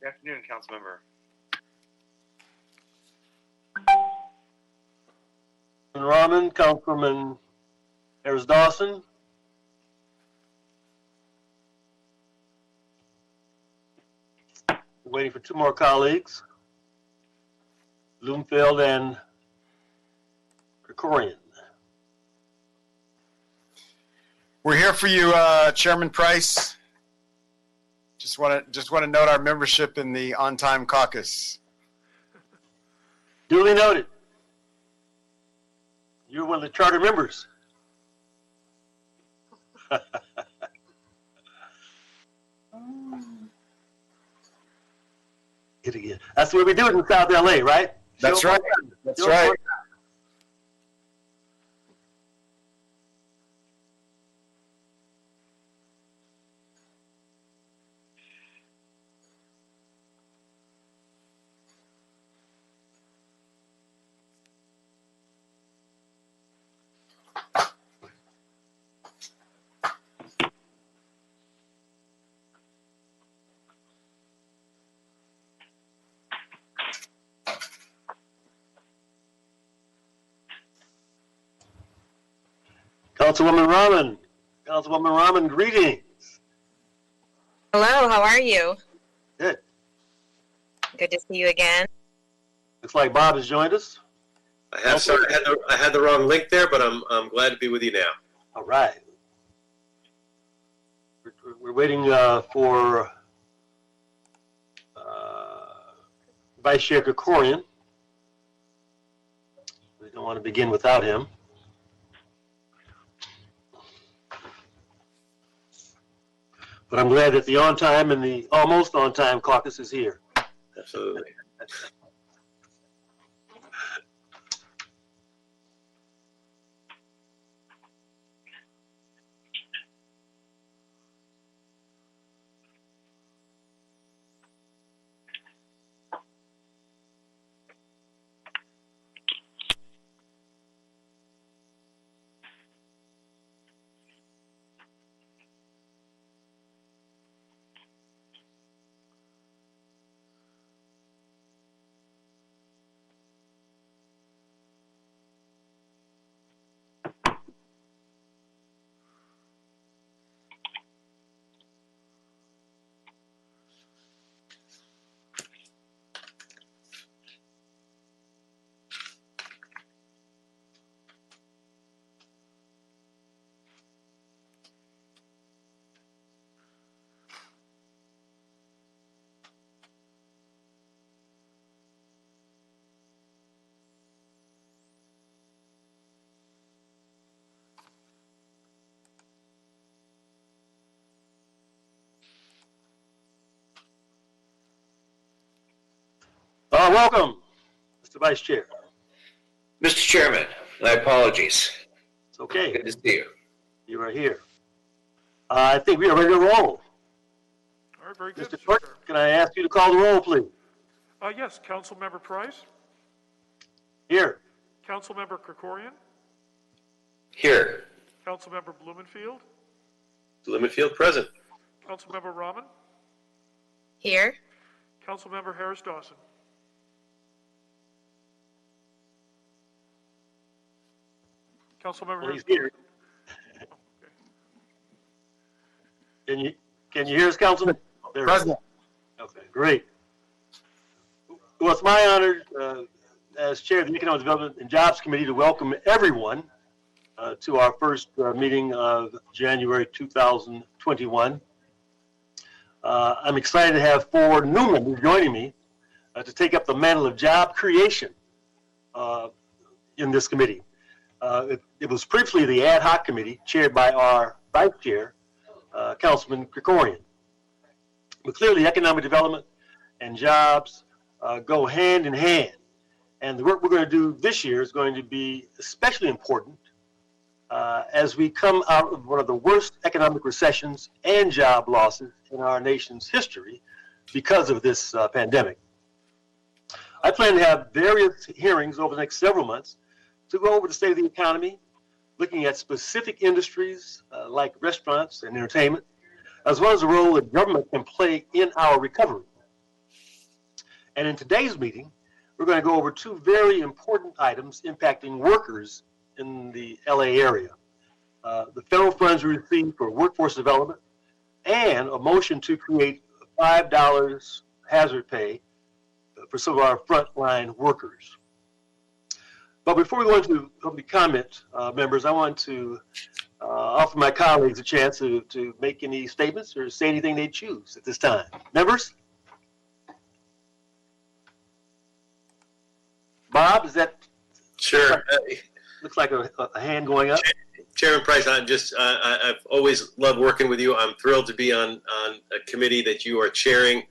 Good afternoon, Councilmember. Rahman, Councilman Harris Dawson. We're waiting for two more colleagues, Bloomfield and Krikorian. We're here for you, Chairman Price. Just want to note our membership in the on-time caucus. Duly noted. You're one of the charter members. It again. That's the way we do it in South LA, right? That's right. That's right. Councilwoman Rahman. Councilwoman Rahman, greetings. Hello, how are you? Good. Good to see you again. Looks like Bob has joined us. Sorry, I had the wrong link there, but I'm glad to be with you now. All right. We're waiting for Vice Chair Krikorian. We don't want to begin without him. But I'm glad that the on-time and the almost on-time caucus is here. Absolutely. Welcome, Mr. Vice Chair. Mr. Chairman, my apologies. It's okay. Good to see you. You are here. I think we are ready to roll. All right, very good. Mr. Clerk, can I ask you to call the roll, please? Yes, Councilmember Price, Here. Councilmember Krikorian, Here. Councilmember Blumenfield, Blumenfield present. Councilmember Rahman, Here. Councilmember Harris Dawson. Councilmember Well, Harris he's here. Can you hear us, Councilman? There. President. Okay, great. Well, it's my honor as Chair of the Economic Development and Jobs Committee to welcome everyone to our first meeting of January 2021. I'm excited to have four new members joining me to take up the mantle of job creation in this committee. It was previously the ad hoc committee chaired by our vice chair, Councilman Krikorian. But clearly economic development and jobs go hand in hand. And the work we're going to do this year is going to be especially important as we come out of one of the worst economic recessions and job losses in our nation's history because of this pandemic. I plan to have various hearings over the next several months to go over the state of the economy, looking at specific industries like restaurants and entertainment, as well as the role that government can play in our recovery. And in today's meeting, we're going to go over two very important items impacting workers in the LA area. The federal funds we received for workforce development and a motion to create $5 hazard pay for some of our frontline workers. But before we go into public comment, members, I want to offer my colleagues a chance to make any statements or say anything they choose at this time. Members? Bob, is that? Sure. Looks like a hand going up. Chairman Price, I've always loved working with you. I'm thrilled to be on a committee that you are chairing.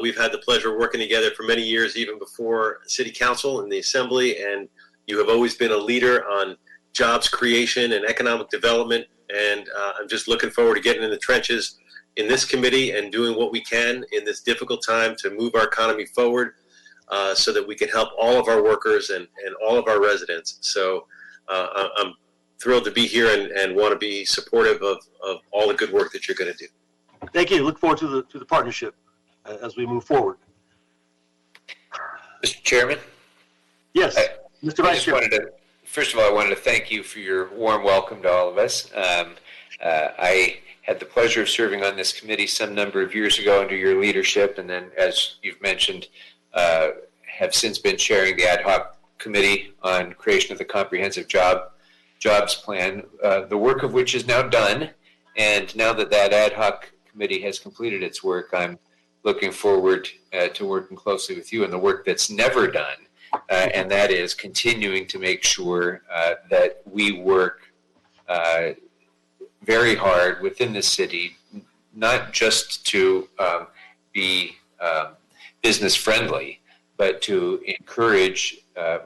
We've had the pleasure of working together for many years, even before City Council and the Assembly, and you have always been a leader on jobs creation and economic development, and I'm just looking forward to getting in the trenches in this committee and doing what we can in this difficult time to move our economy forward so that we can help all of our workers and all of our residents. So I'm thrilled to be here and want to be supportive of all the good work that you're going to do. Thank you. Look forward to the partnership as we move forward. Mr. Chairman? Yes, Mr. Vice Chair. First of all, I wanted to thank you for your warm welcome to all of us. I had the pleasure of serving on this committee some number of years ago under your leadership, and then, as you've mentioned, have since been chairing the ad hoc committee on creation of the comprehensive jobs plan, the work of which is now done. And now that ad hoc committee has completed its work, I'm looking forward to working closely with you on the work that's never done, and that is continuing to make sure that we work very hard within the city, not just to be business friendly, but to encourage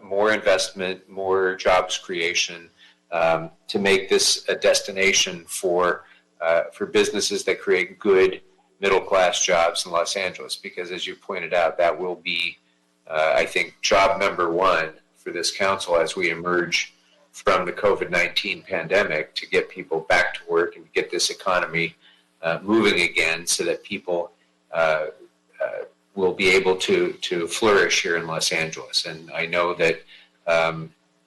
more investment, more jobs creation, to make this a destination for businesses that create good middle-class jobs in Los Angeles. Because as you pointed out, that will be, I think, job number one for this council as we emerge from the COVID-19 pandemic, to get people back to work and get this economy moving again so that people will be able to flourish here in Los Angeles. And I know that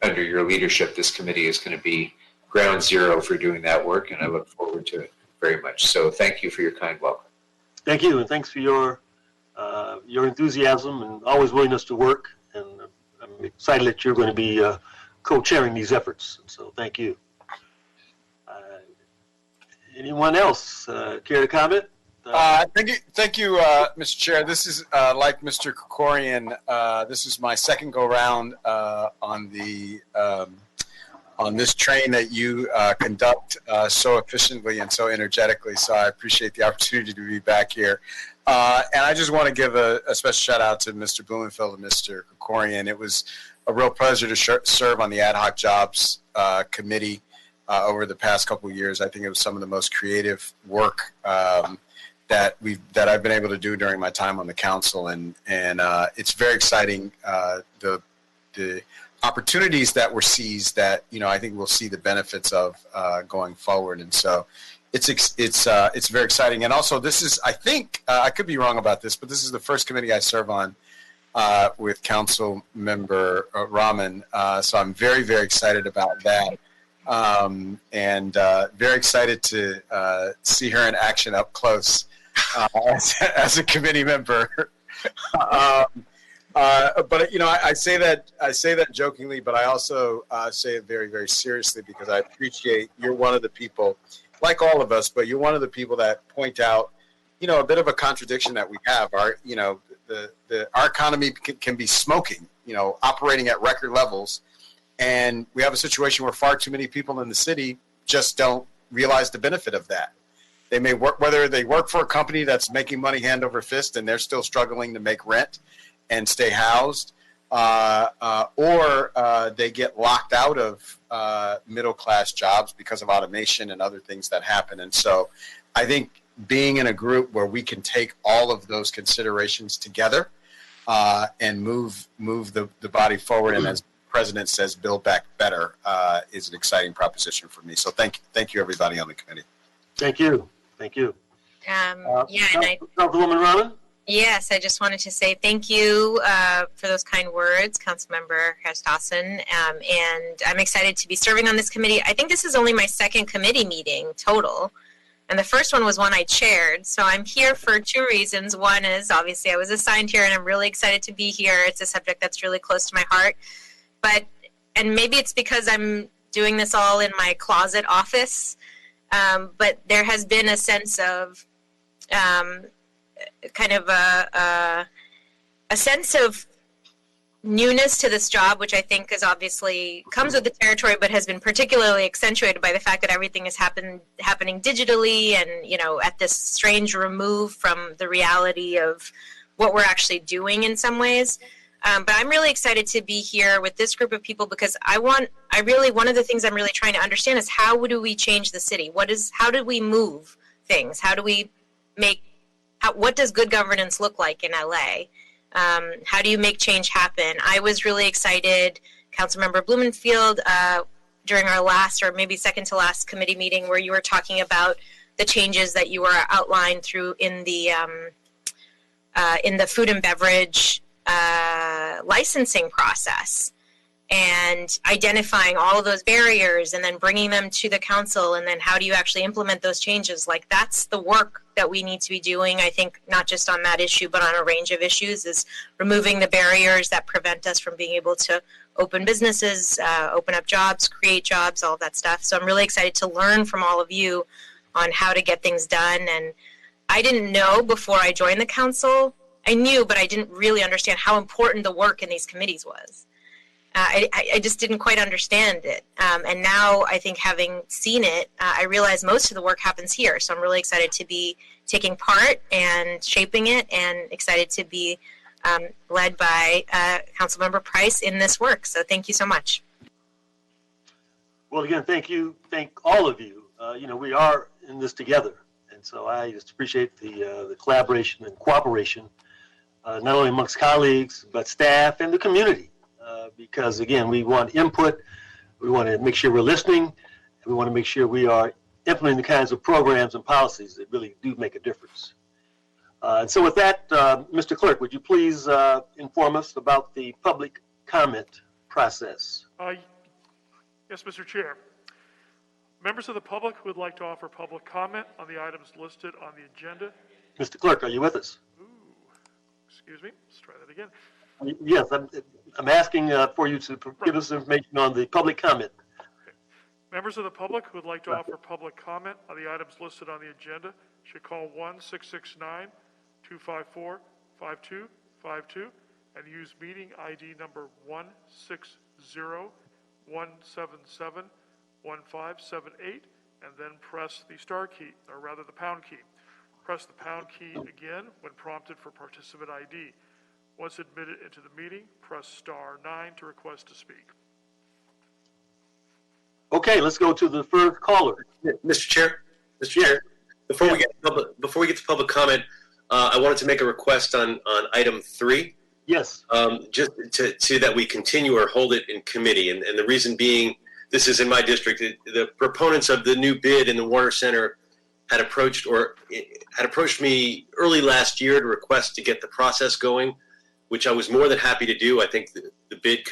under your leadership, this committee is going to be ground zero for doing that work, and I look forward to it very much. So thank you for your kind welcome. Thank you, and thanks for your enthusiasm and always willingness to work. And I'm excited that you're going to be co-chairing these efforts. So thank you. Anyone else care to comment? Thank you, Mr. Chair. This is like Mr. Krikorian. This is my second go round on this train that you conduct so efficiently and so energetically. So I appreciate the opportunity to be back here. And I just want to give a special shout out to Mr. Blumenfield and Mr. Krikorian. It was a real pleasure to serve on the ad hoc jobs committee over the past couple of years. I think it was some of the most creative work that I've been able to do during my time on the council, and it's very exciting. The opportunities that were seized that I think we'll see the benefits of going forward, and so it's very exciting. And also, this is, I think, I could be wrong about this, but this is the first committee I serve on with Council Member Rahman, so I'm very, very excited about that. And very excited to see her in action up close as a committee member. But I say that jokingly, but I also say it very, very seriously, because I appreciate you're one of the people, like all of us, but you're one of the people that point out, a bit of a contradiction that we have. Our economy can be smoking, operating at record levels. And we have a situation where far too many people in the city just don't realize the benefit of that. They may work, whether they work for a company that's making money hand over fist and they're still struggling to make rent and stay housed, or they get locked out of middle-class jobs because of automation and other things that happen. And so I think being in a group where we can take all of those considerations together and move the body forward, and as President says, build back better, is an exciting proposition for me. So thank you, everybody on the committee. Thank you. Yeah, and Councilwoman Rahman? Yes, I just wanted to say thank you for those kind words, Councilmember Harris-Dawson, and I'm excited to be serving on this committee. I think this is only my second committee meeting total, and the first one was one I chaired, so I'm here for two reasons. One is, obviously, I was assigned here, and I'm really excited to be here. It's a subject that's really close to my heart, and maybe it's because I'm doing this all in my closet office, but there has been a sense of kind of a sense of newness to this job, which I think is obviously comes with the territory, but has been particularly accentuated by the fact that everything is happening digitally, and at this strange remove from the reality of what we're actually doing in some ways. But I'm really excited to be here with this group of people because one of the things I'm really trying to understand is how do we change the city? How do we move things? How do we what does good governance look like in LA? How do you make change happen? I was really excited, Councilmember Blumenfield, during our last or maybe second to last committee meeting where you were talking about the changes that you were outlined through in the food and beverage licensing process, and identifying all of those barriers and then bringing them to the council, and then how do you actually implement those changes? Like, that's the work that we need to be doing, I think, not just on that issue, but on a range of issues, is removing the barriers that prevent us from being able to open businesses, open up jobs, create jobs, all of that stuff. So I'm really excited to learn from all of you on how to get things done. And I didn't know before I joined the council. I knew, but I didn't really understand how important the work in these committees was. I just didn't quite understand it. And now I think, having seen it, I realize most of the work happens here. So I'm really excited to be taking part and shaping it, and excited to be led by Councilmember Price in this work. So thank you so much. Well, again, thank you. Thank all of you. We are in this together. And so I just appreciate the collaboration and cooperation, not only amongst colleagues, but staff and the community. Because, again, we want input, we want to make sure we're listening, and we want to make sure we are implementing the kinds of programs and policies that really do make a difference. And so with that, Mr. Clerk, would you please inform us about the public comment process? Yes, Mr. Chair. Members of the public who would like to offer public comment on the items listed on the agenda. Mr. Clerk, are you with us? Ooh, excuse me, let's try that again. Yes, I'm asking for you to give us information on the public comment. Okay. Members of the public who would like to offer public comment on the items listed on the agenda should call 1-669-254-5252 and use meeting ID number 160-177-1578, and then press the star key, or rather the pound key. Press the pound key again when prompted for participant ID. Once admitted into the meeting, press star 9 to request to speak. Okay, let's go to the first caller. Mr. Chair, before we get to public comment, I wanted to make a request on item 3. Yes. Just to that we continue or hold it in committee, and the reason being, this is in my district. The proponents of the new bid in the Warner Center had approached me early last year to request to get the process going, which I was more than happy to do. I think the bid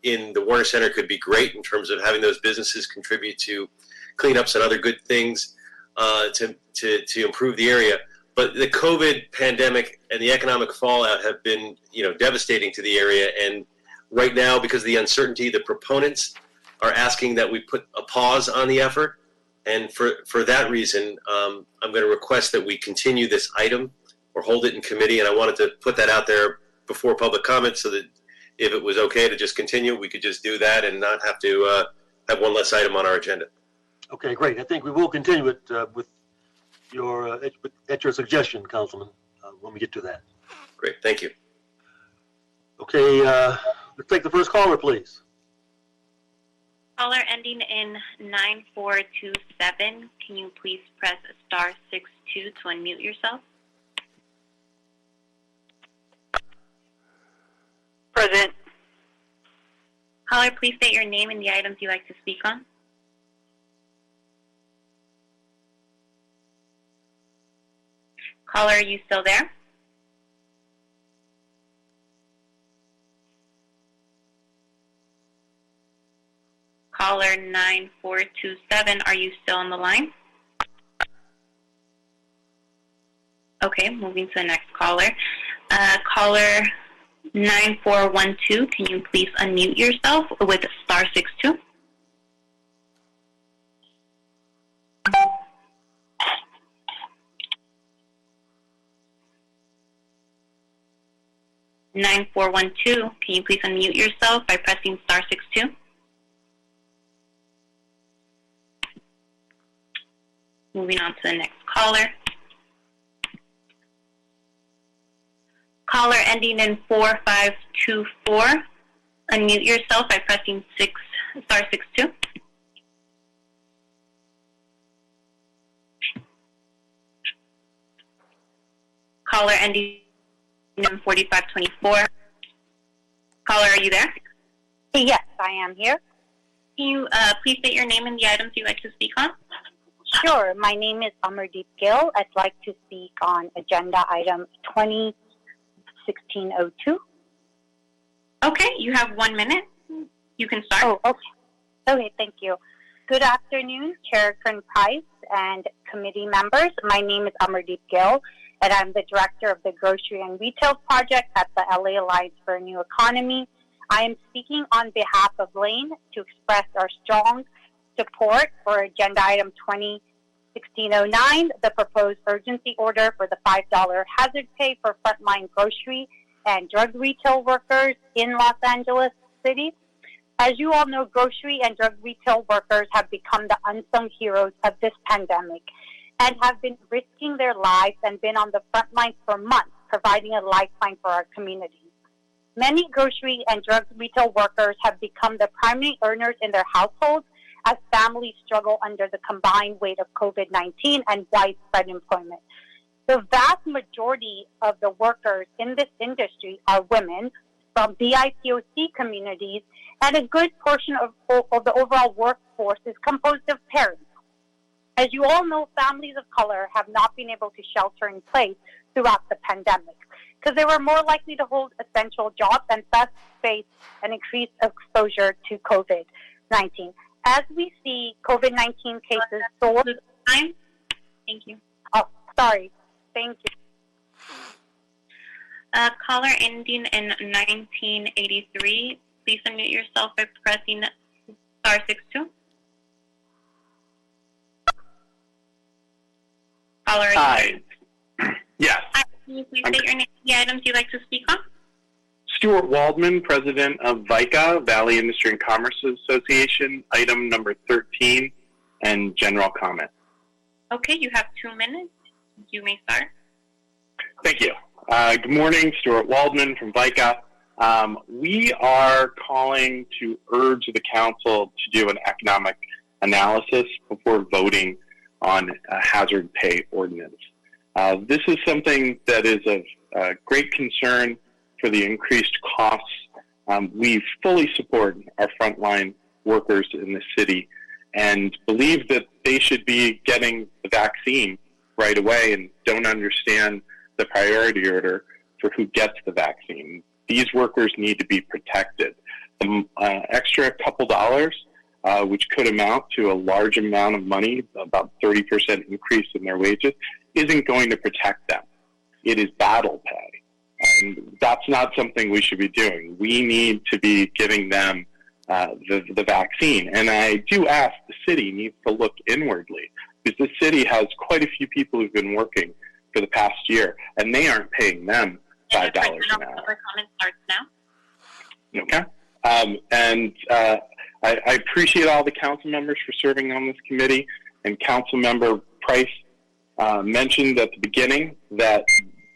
in the Warner Center could be great in terms of having those businesses contribute to cleanups and other good things to improve the area. But the COVID pandemic and the economic fallout have been, devastating to the area. And right now, because of the uncertainty, the proponents are asking that we put a pause on the effort. And for that reason, I'm going to request that we continue this item or hold it in committee. And I wanted to put that out there before public comment, so that if it was okay to just continue, we could just do that and not have to have one less item on our agenda. Okay, great. I think we will continue it with your at your suggestion, Councilman, when we get to that. Great, thank you. Okay, let's take the first caller, please. Caller ending in 9427. Can you please press star 62 to unmute yourself? Present. Caller, please state your name and the items you'd like to speak on. Caller, are you still there? Caller 9427, are you still on the line? Okay, moving to the next caller. Caller 9412, can you please unmute yourself with *62? *9412, can you please unmute yourself by pressing *62? Moving on to the next caller. Caller ending in 4524, unmute yourself by pressing *62. Caller ending in 4524. Caller, are you there? Yes, I am here. Can you please state your name and the items you'd like to speak on? Sure. My name is Amardeep Gill. I'd like to speak on agenda item 2016-02. Okay, you have 1 minute. You can start. Oh, okay. Okay, thank you. Good afternoon, Chair Kern Price and committee members. My name is Amardeep Gill, and I'm the director of the Grocery and Retail Project at the LA Alliance for a New Economy. I am speaking on behalf of Lane to express our strong support for agenda item 2016-09, the proposed urgency order for the $5 hazard pay for frontline grocery and drug retail workers in Los Angeles City. As you all know, grocery and drug retail workers have become the unsung heroes of this pandemic and have been risking their lives and been on the front lines for months, providing a lifeline for our communities. Many grocery and drug retail workers have become the primary earners in their households as families struggle under the combined weight of COVID-19 and widespread employment. The vast majority of the workers in this industry are women from BIPOC communities, and a good portion of the overall workforce is composed of parents. As you all know, families of color have not been able to shelter in place throughout the pandemic because they were more likely to hold essential jobs and thus face an increased exposure to COVID-19. As we see COVID-19 cases soar... Time? Thank you. Oh, sorry. Thank you. Caller ending in 1983, please unmute yourself by pressing *62. Caller, Hi. Yes. Hi, can you please state your name and the items you'd like to speak on? Stuart Waldman, president of VICA, Valley Industry and Commerce Association, item number 13, and general comment. Okay, you have 2 minutes. You may start. Thank you. Good morning, Stuart Waldman from VICA. We are calling to urge the council to do an economic analysis before voting on a hazard pay ordinance. This is something that is of great concern for the increased costs. We fully support our frontline workers in the city and believe that they should be getting the vaccine right away and don't understand the priority order for who gets the vaccine. These workers need to be protected. The extra couple dollars, which could amount to a large amount of money, about 30% increase in their wages, isn't going to protect them. It is battle pay. And that's not something we should be doing. We need to be giving them the vaccine. And I do ask, the city needs to look inwardly, because the city has quite a few people who've been working for the past year, and they aren't paying them $5 an hour. Public comment starts now. Okay. I appreciate all the council members for serving on this committee, and Council Member Price mentioned at the beginning that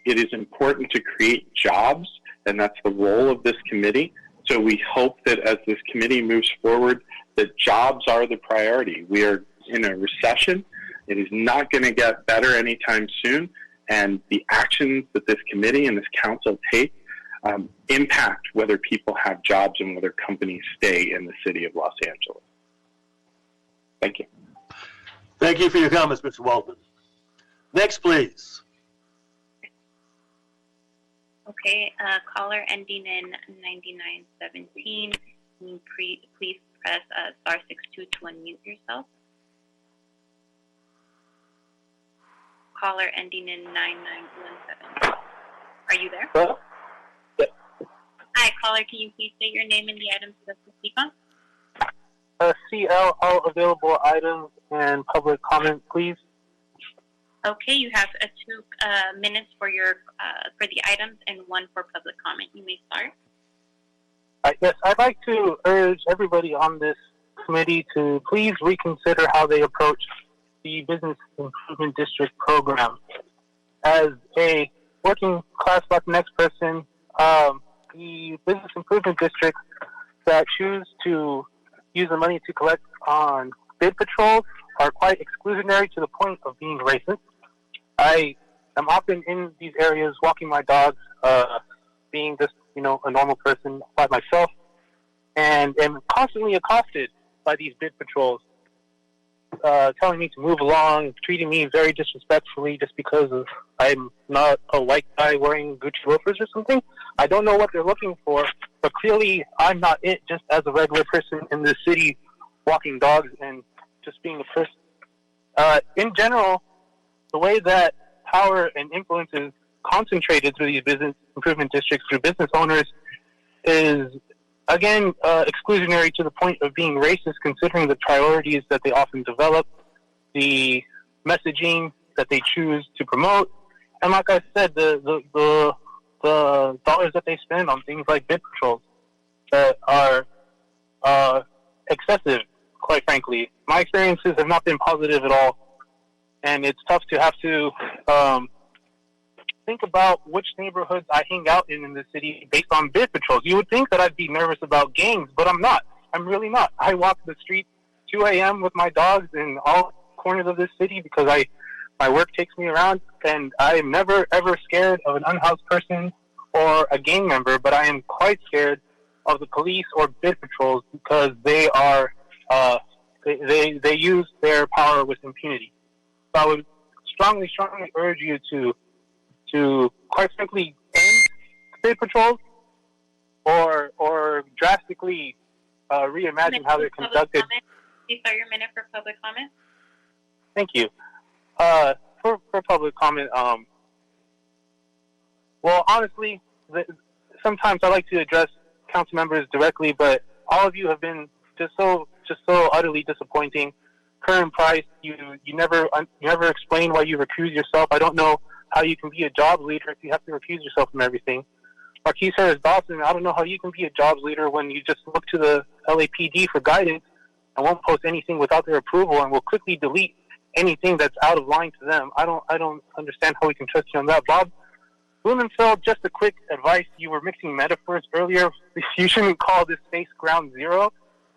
it is important to create jobs, and that's the role of this committee. So we hope that as this committee moves forward, that jobs are the priority. We are in a recession. It is not going to get better anytime soon, and the actions that this committee and this council take impact whether people have jobs and whether companies stay in the city of Los Angeles. Thank you. Thank you for your comments, Mr. Waldman. Next, please. Okay, caller ending in 9917. 2019, please press star 62 to unmute yourself. Caller ending in 9917. Are you there? Hello? Yeah. Hi, caller. Can you please state your name and the items you'd like to speak on? CL, all available items and public comment, please. Okay, you have 2 minutes for the items and 1 for public comment. You may start. Yes, I'd like to urge everybody on this committee to please reconsider how they approach the Business Improvement District program. As a working class Latinx person, the Business Improvement Districts that choose to use the money to collect on bid patrols are quite exclusionary to the point of being racist. I am often in these areas walking my dogs, being just, a normal person by myself, and am constantly accosted by these bid patrols, telling me to move along, treating me very disrespectfully just because I'm not a white guy wearing Gucci loafers or something. I don't know what they're looking for, but clearly I'm not it just as a regular person in the city walking dogs and just being a person. In general, the way that power and influence is concentrated through these business improvement districts through business owners is, again, exclusionary to the point of being racist, considering the priorities that they often develop, the messaging that they choose to promote, and like I said, the dollars that they spend on things like bid patrols that are excessive, quite frankly. My experiences have not been positive at all, and it's tough to have to think about which neighborhoods I hang out in the city based on bid patrols. You would think that I'd be nervous about gangs, but I'm not. I'm really not. I walk the street 2 a.m. with my dogs in all corners of this city because my work takes me around, and I am never, ever scared of an unhoused person or a gang member, but I am quite scared of the police or bid patrols because they are they use their power with impunity. So I would strongly urge you to quite frankly end bid patrols or drastically reimagine how they're conducted. Please start your minute for public comment. Thank you. For public comment, well, honestly, sometimes I like to address council members directly, but all of you have been just so utterly disappointing. Current Price, you never explain why you recuse yourself. I don't know how you can be a job leader if you have to recuse yourself from everything. Marquise Harris Dawson, I don't know how you can be a jobs leader when you just look to the LAPD for guidance and won't post anything without their approval and will quickly delete anything that's out of line to them. I don't understand how we can trust you on that. Bob Blumenfeld, just a quick advice. You were mixing metaphors earlier. You shouldn't call this space ground zero.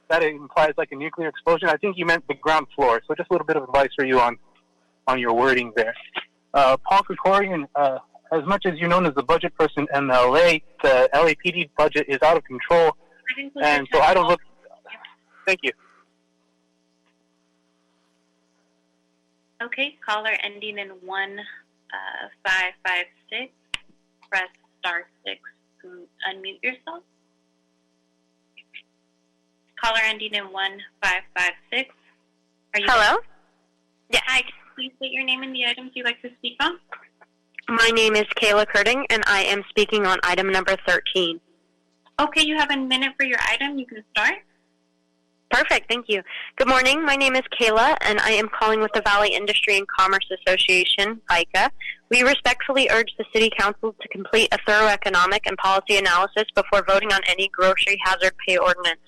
That implies like a nuclear explosion. I think you meant the ground floor. So just a little bit of advice for you on your wording there. Paul Krikorian, as much as you're known as the budget person in LA, the LAPD budget is out of control. And so I don't look... Thank you. Okay, caller ending in 1556. Press star 6 to unmute yourself. Caller ending in 1556. Are you Hello? Yeah. Hi, can you please state your name and the items you'd like to speak on? My name is Kayla Curting, and I am speaking on item number 13. Okay, you have a minute for your item. You can start. Perfect, thank you. Good morning, my name is Kayla, and I am calling with the Valley Industry and Commerce Association, VICA. We respectfully urge the City Council to complete a thorough economic and policy analysis before voting on any grocery hazard pay ordinance.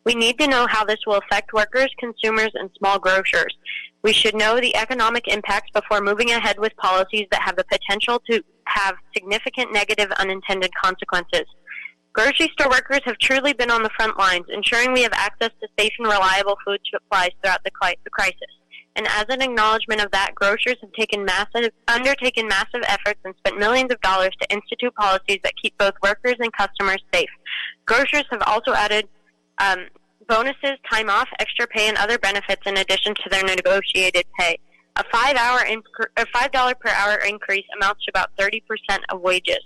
We need to know how this will affect workers, consumers, and small grocers. We should know the economic impacts before moving ahead with policies that have the potential to have significant negative unintended consequences. Grocery store workers have truly been on the front lines, ensuring we have access to safe and reliable food supplies throughout the crisis. And as an acknowledgement of that, grocers have undertaken massive efforts and spent millions of dollars to institute policies that keep both workers and customers safe. Grocers have also added bonuses, time off, extra pay, and other benefits in addition to their negotiated pay. A $5 per hour increase amounts to about 30% of wages.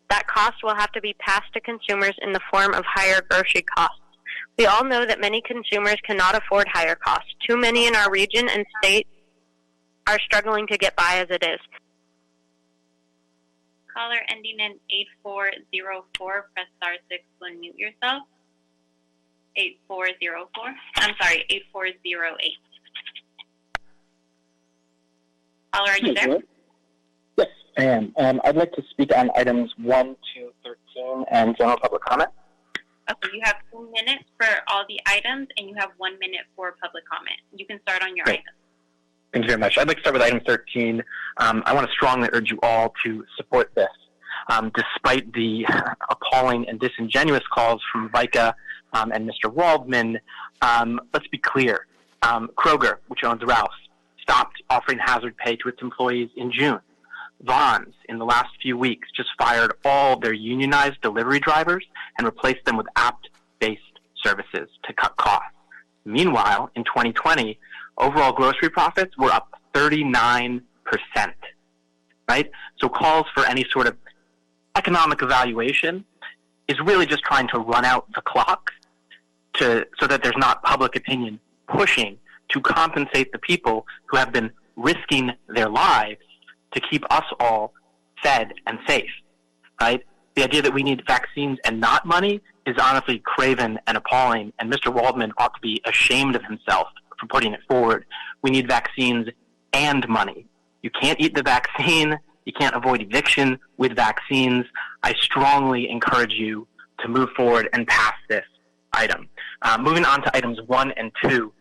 That cost will have to be passed to consumers in the form of higher grocery costs. We all know that many consumers cannot afford higher costs. Too many in our region and state are struggling to get by as it is. Caller ending in 8404, press star 6 to unmute yourself. 8404. I'm sorry, 8408. Caller, are you there? Yes, I am. I'd like to speak on items 1 to 13 and general public comment. Okay, you have 2 minutes for all the items, and you have 1 minute for public comment. You can start on your Great. items. Thank you very much. I'd like to start with item 13. I want to strongly urge you all to support this. Despite the appalling and disingenuous calls from VICA and Mr. Waldman, let's be clear. Kroger, which owns Ralph's, stopped offering hazard pay to its employees in June. Vons, in the last few weeks, just fired all their unionized delivery drivers and replaced them with app-based services to cut costs. Meanwhile, in 2020, overall grocery profits were up 39%, right? So calls for any sort of economic evaluation is really just trying to run out the clock so that there's not public opinion pushing to compensate the people who have been risking their lives to keep us all fed and safe, right? The idea that we need vaccines and not money is honestly craven and appalling, and Mr. Waldman ought to be ashamed of himself for putting it forward. We need vaccines and money. You can't eat the vaccine. You can't avoid eviction with vaccines. I strongly encourage you to move forward and pass this item. Moving on to items 1 and 2.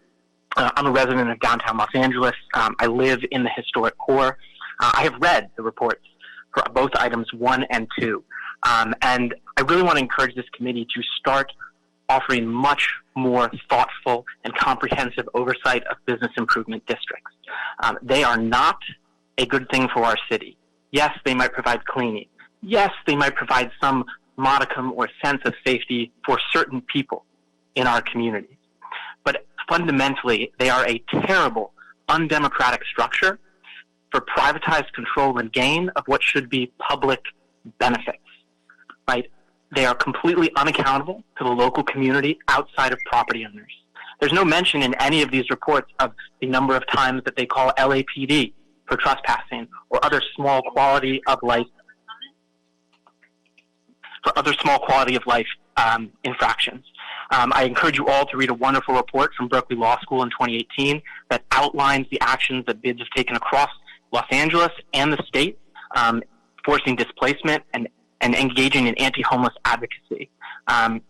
I'm a resident of downtown Los Angeles. I live in the historic core. I have read the reports for both items 1 and 2. And I really want to encourage this committee to start offering much more thoughtful and comprehensive oversight of business improvement districts. They are not a good thing for our city. Yes, they might provide cleaning. Yes, they might provide some modicum or sense of safety for certain people in our communities. But fundamentally, they are a terrible, undemocratic structure for privatized control and gain of what should be public benefits, right? They are completely unaccountable to the local community outside of property owners. There's no mention in any of these reports of the number of times that they call LAPD for trespassing or other small quality of life infractions. I encourage you all to read a wonderful report from Berkeley Law School in 2018 that outlines the actions that BIDS have taken across Los Angeles and the state, forcing displacement and engaging in anti-homeless advocacy. The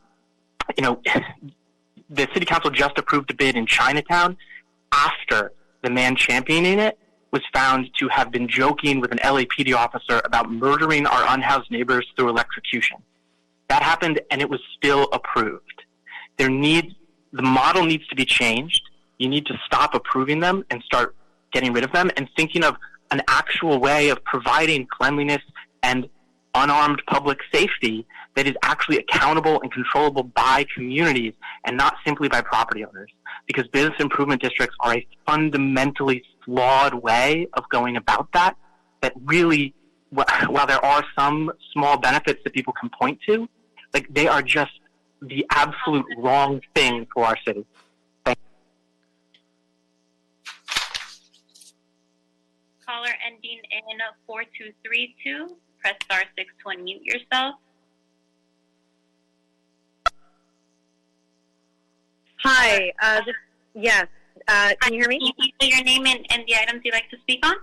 city council just approved a bid in Chinatown after the man championing it was found to have been joking with an LAPD officer about murdering our unhoused neighbors through electrocution. That happened, and it was still approved. The model needs to be changed. You need to stop approving them and start getting rid of them and thinking of an actual way of providing cleanliness and unarmed public safety that is actually accountable and controllable by communities and not simply by property owners. Because business improvement districts are a fundamentally flawed way of going about that really, while there are some small benefits that people can point to, like they are just the absolute wrong thing for our city. Thank you. Caller ending in 4232. Press star 6 to unmute yourself. Hi. Yes. Can you hear me? Can you say your name and the items you'd like to speak on?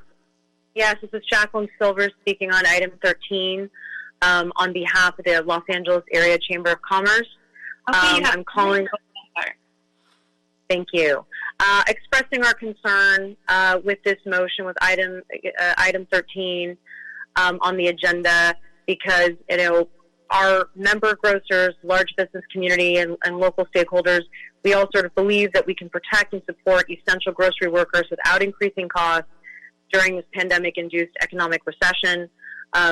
Yes, this is Jacqueline Silver speaking on item 13 on behalf of the Los Angeles Area Chamber of Commerce. Okay, I'm calling. Thank you. Expressing our concern with this motion with item 13 on the agenda because, our member grocers, large business community, and local stakeholders, we all sort of believe that we can protect and support essential grocery workers without increasing costs during this pandemic-induced economic recession.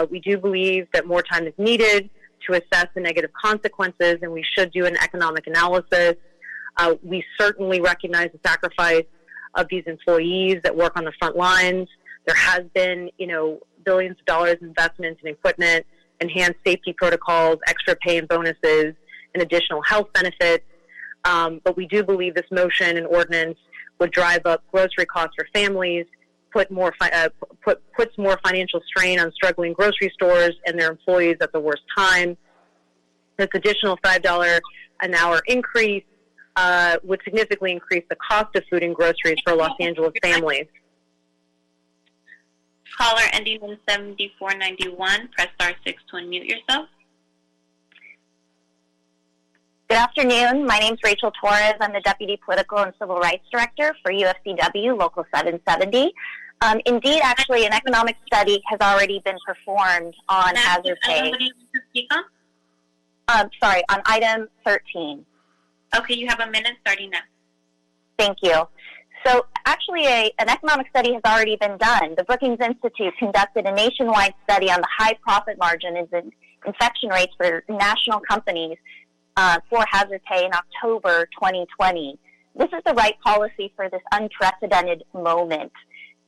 We do believe that more time is needed to assess the negative consequences, and we should do an economic analysis. We certainly recognize the sacrifice of these employees that work on the front lines. There has been, billions of dollars investments in equipment, enhanced safety protocols, extra pay and bonuses, and additional health benefits. But we do believe this motion and ordinance would drive up grocery costs for families, puts more financial strain on struggling grocery stores and their employees at the worst time. This additional $5 an hour increase would significantly increase the cost of food and groceries for Los Angeles families. Caller ending in 7491, press star 6 to unmute yourself. Good afternoon. My name is Rachel Torres. I'm the Deputy Political and Civil Rights Director for UFCW Local 770. Indeed, actually, an economic study has already been performed on hazard pay. On item 13. Okay, you have a minute starting now. Thank you. So actually, an economic study has already been done. The Brookings Institute conducted a nationwide study on the high profit margin and infection rates for national companies for hazard pay in October 2020. This is the right policy for this unprecedented moment.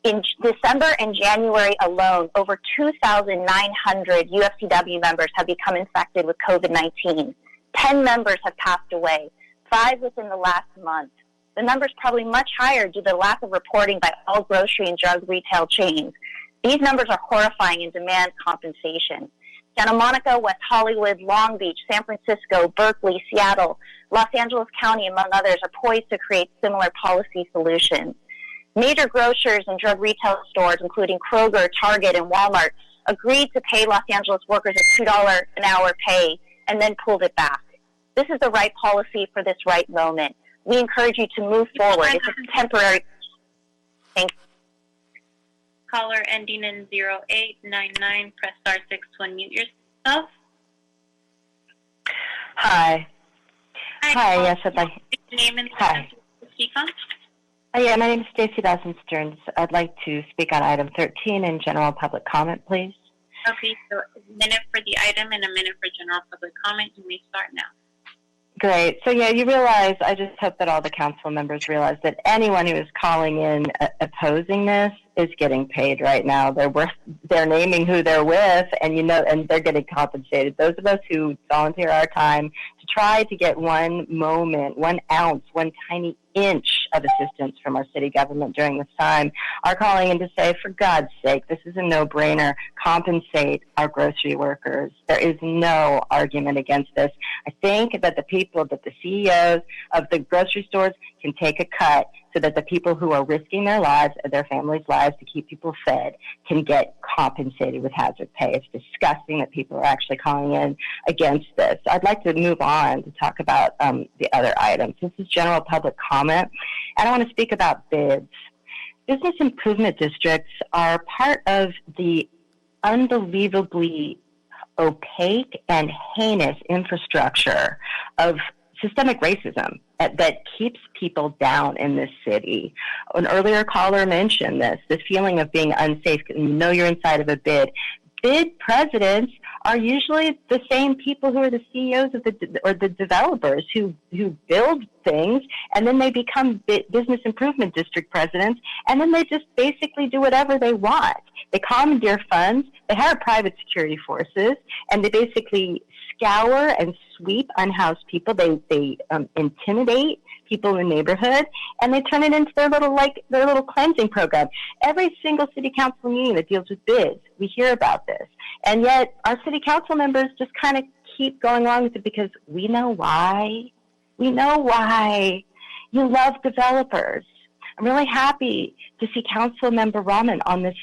In December and January alone, over 2,900 UFCW members have become infected with COVID-19. 10 members have passed away, 5 within the last month. The number is probably much higher due to the lack of reporting by all grocery and drug retail chains. These numbers are horrifying and demand compensation. Santa Monica, West Hollywood, Long Beach, San Francisco, Berkeley, Seattle, Los Angeles County, among others, are poised to create similar policy solutions. Major grocers and drug retail stores, including Kroger, Target, and Walmart, agreed to pay Los Angeles workers a $2 an hour pay and then pulled it back. This is the right policy for this right moment. We encourage you to move forward. It's a temporary. Thank you. Caller ending in 0899, press star 6 to unmute yourself. Hi. Hi, yes, I'd like. Name and Hi. to speak on. Yeah, my name is Stacy Dawson Stearns. I'd like to speak on item 13 in general public comment, please. Okay, so a minute for the item and a minute for general public comment. You may start now. Great. So, yeah, you realize, I just hope that all the council members realize that anyone who is calling in opposing this is getting paid right now. They're naming who they're with, and and they're getting compensated. Those of us who volunteer our time to try to get one moment, 1 ounce, 1 tiny inch of assistance from our city government during this time are calling in to say, for God's sake, this is a no-brainer. Compensate our grocery workers. There is no argument against this. I think that the CEOs of the grocery stores can take a cut so that the people who are risking their lives and their families' lives to keep people fed can get compensated with hazard pay. It's disgusting that people are actually calling in against this. I'd like to move on to talk about the other items. This is general public comment, and I want to speak about bids. Business improvement districts are part of the unbelievably opaque and heinous infrastructure of systemic racism that keeps people down in this city. An earlier caller mentioned this feeling of being unsafe. You know you're inside of a bid. Bid presidents are usually the same people who are the CEOs of the developers who build things, and then they become business improvement district presidents, and then they just basically do whatever they want. They commandeer funds, they hire private security forces, and they basically scour and sweep unhoused people. They intimidate people in the neighborhood, and they turn it into their little cleansing program. Every single city council meeting that deals with bids, we hear about this, and yet our city council members just kind of keep going along with it because we know why. We know why. You love developers. I'm really happy to see Council Member Rahman on this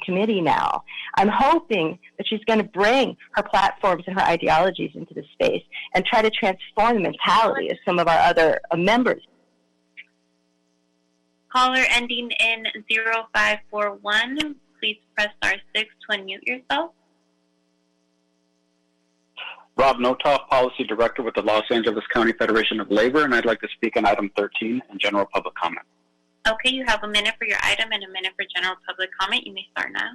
committee now. I'm hoping that she's going to bring her platforms and her ideologies into the space and try to transform the mentality of some of our other members. Caller ending in 0541, please press star 6 to unmute yourself. Rob Notoff, Policy Director with the Los Angeles County Federation of Labor, and I'd like to speak on item 13 and general public comment. Okay, you have a minute for your item and a minute for general public comment. You may start now.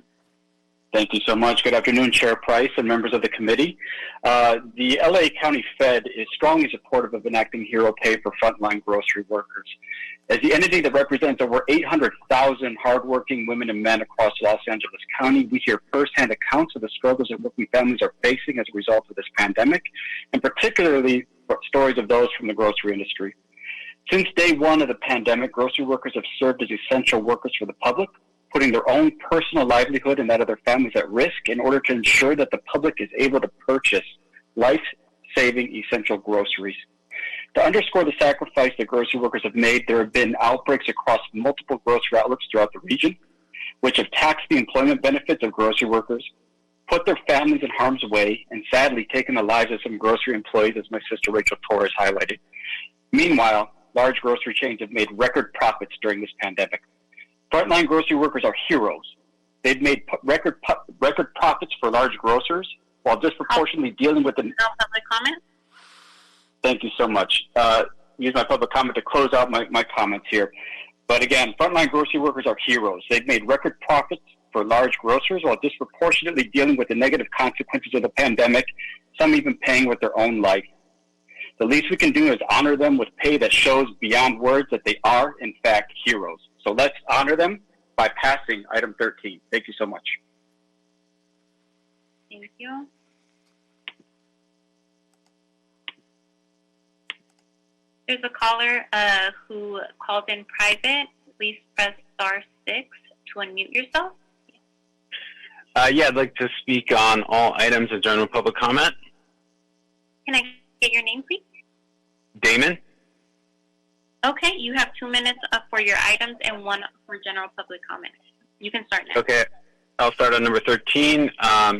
Thank you so much. Good afternoon, Chair Price and members of the committee. The LA County Fed is strongly supportive of enacting hero pay for frontline grocery workers. As the entity that represents over 800,000 hardworking women and men across Los Angeles County, we hear firsthand accounts of the struggles that working families are facing as a result of this pandemic, and particularly stories of those from the grocery industry. Since day one of the pandemic, grocery workers have served as essential workers for the public, putting their own personal livelihood and that of their families at risk in order to ensure that the public is able to purchase life-saving essential groceries. To underscore the sacrifice that grocery workers have made, there have been outbreaks across multiple grocery outlets throughout the region, which have taxed the employment benefits of grocery workers, put their families in harm's way, and sadly taken the lives of some grocery employees, as my sister Rachel Torres highlighted. Meanwhile, large grocery chains have made record profits during this pandemic. Frontline grocery workers are heroes. They've made record profits for large grocers while disproportionately dealing with the... No public comment? Thank you so much. Use my public comment to close out my comments here. But again, frontline grocery workers are heroes. They've made record profits for large grocers while disproportionately dealing with the negative consequences of the pandemic, some even paying with their own life. The least we can do is honor them with pay that shows beyond words that they are, in fact, heroes. So let's honor them by passing item 13. Thank you so much. Thank you. There's a caller who called in private. Please press *6 to unmute yourself. Yeah, I'd like to speak on all items of general public comment. Can I get your name, please? Damon? Okay, you have 2 minutes for your items and 1 for general public comment. You can start now. Okay, I'll start on number 13.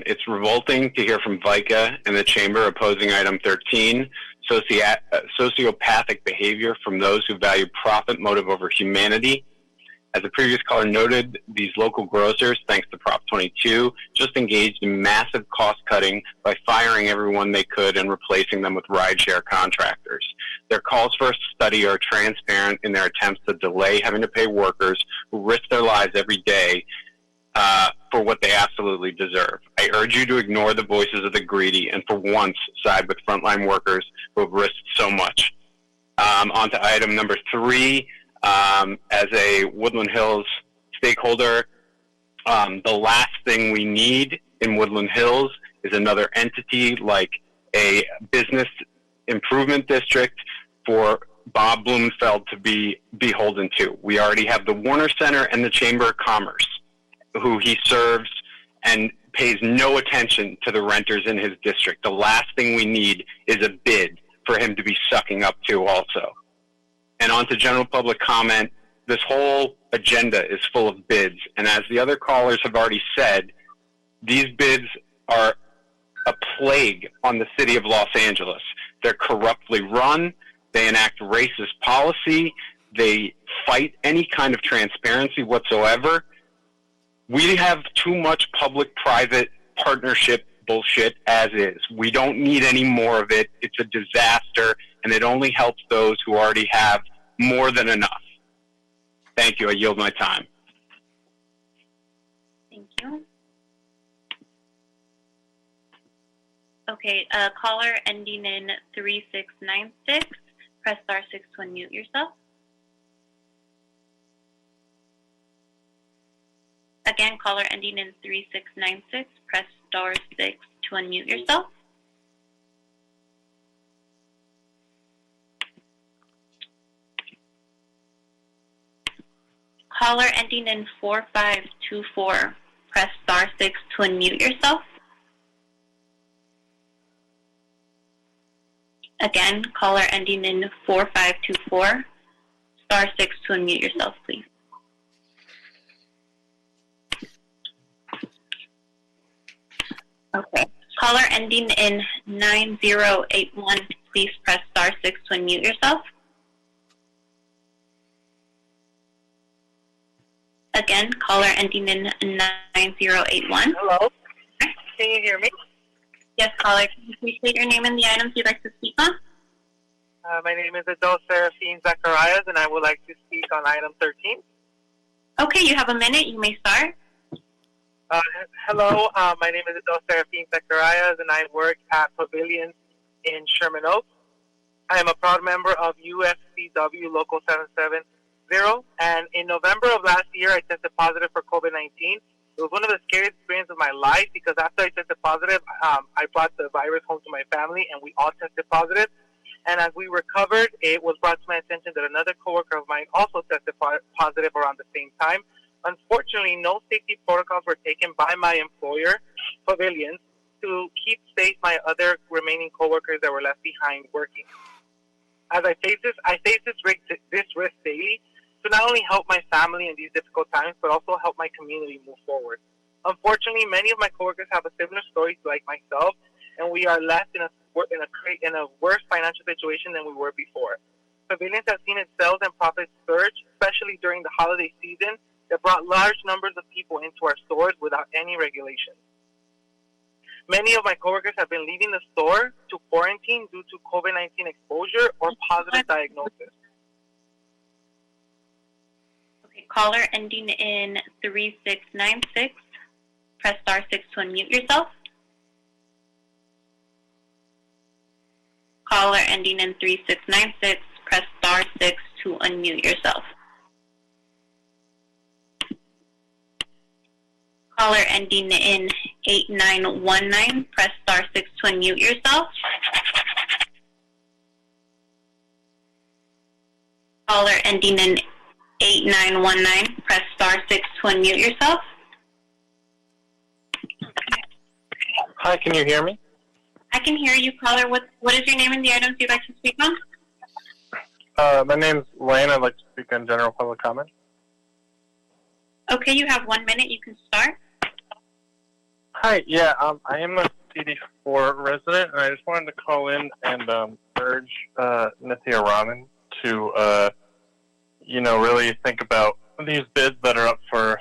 It's revolting to hear from VICA and the Chamber opposing item 13, sociopathic behavior from those who value profit motive over humanity. As the previous caller noted, these local grocers, thanks to Prop 22, just engaged in massive cost-cutting by firing everyone they could and replacing them with rideshare contractors. Their calls for a study are transparent in their attempts to delay having to pay workers who risk their lives every day for what they absolutely deserve. I urge you to ignore the voices of the greedy and for once side with frontline workers who have risked so much. On to item number 3. As a Woodland Hills stakeholder, the last thing we need in Woodland Hills is another entity like a business improvement district for Bob Blumenfeld to be beholden to. We already have the Warner Center and the Chamber of Commerce, who he serves and pays no attention to the renters in his district. The last thing we need is a bid for him to be sucking up to also. And on to general public comment, this whole agenda is full of bids. And as the other callers have already said, these bids are a plague on the city of Los Angeles. They're corruptly run. They enact racist policy. They fight any kind of transparency whatsoever. We have too much public-private partnership bullshit as is. We don't need any more of it. It's a disaster, and it only helps those who already have more than enough. Thank you. I yield my time. Thank you. Okay, caller ending in 3696. Press *6 to unmute yourself. Again, caller ending in 3696. Press *6 to unmute yourself. Caller ending in 4524. Press *6 to unmute yourself. Again, caller ending in 4524. *6 to unmute yourself, please. Okay. Caller ending in 9081. Please press *6 to unmute yourself. Again, caller ending in 9081. Hello. Can you hear me? Yes, caller. Can you please state your name and the items you'd like to speak on? My name is Adol Serafine Zacharias, and I would like to speak on item 13. Okay, you have a minute. You may start. Hello, my name is Adol Serafine Zacharias, and I work at Pavilions in Sherman Oaks. I am a proud member of UFCW Local 770, and in November of last year, I tested positive for COVID-19. It was one of the scariest experiences of my life because after I tested positive, I brought the virus home to my family, and we all tested positive. And as we recovered, it was brought to my attention that another coworker of mine also tested positive around the same time. Unfortunately, no safety protocols were taken by my employer, Pavilions, to keep safe my other remaining coworkers that were left behind working. As I face this risk daily to not only help my family in these difficult times, but also help my community move forward. Unfortunately, many of my coworkers have a similar story like myself, and we are left in a worse financial situation than we were before. Pavilions have seen its sales and profits surge, especially during the holiday season, that brought large numbers of people into our stores without any regulations. Many of my coworkers have been leaving the store to quarantine due to COVID-19 exposure or positive diagnosis. Okay, caller ending in 3696, press star 6 to unmute yourself. Caller ending in 3696, press star 6 to unmute yourself. Caller ending in 8919, press star 6 to unmute yourself. Caller ending in 8919, press star 6 to unmute yourself. Hi, can you hear me? I can hear you, caller. What is your name and the items you'd like to speak on? My name's Lane. I'd like to speak on general public comment. Okay, you have 1 minute. You can start. Hi, yeah, I am a CD4 resident, and I just wanted to call in and urge Nithya Raman to, really think about these bids that are up for,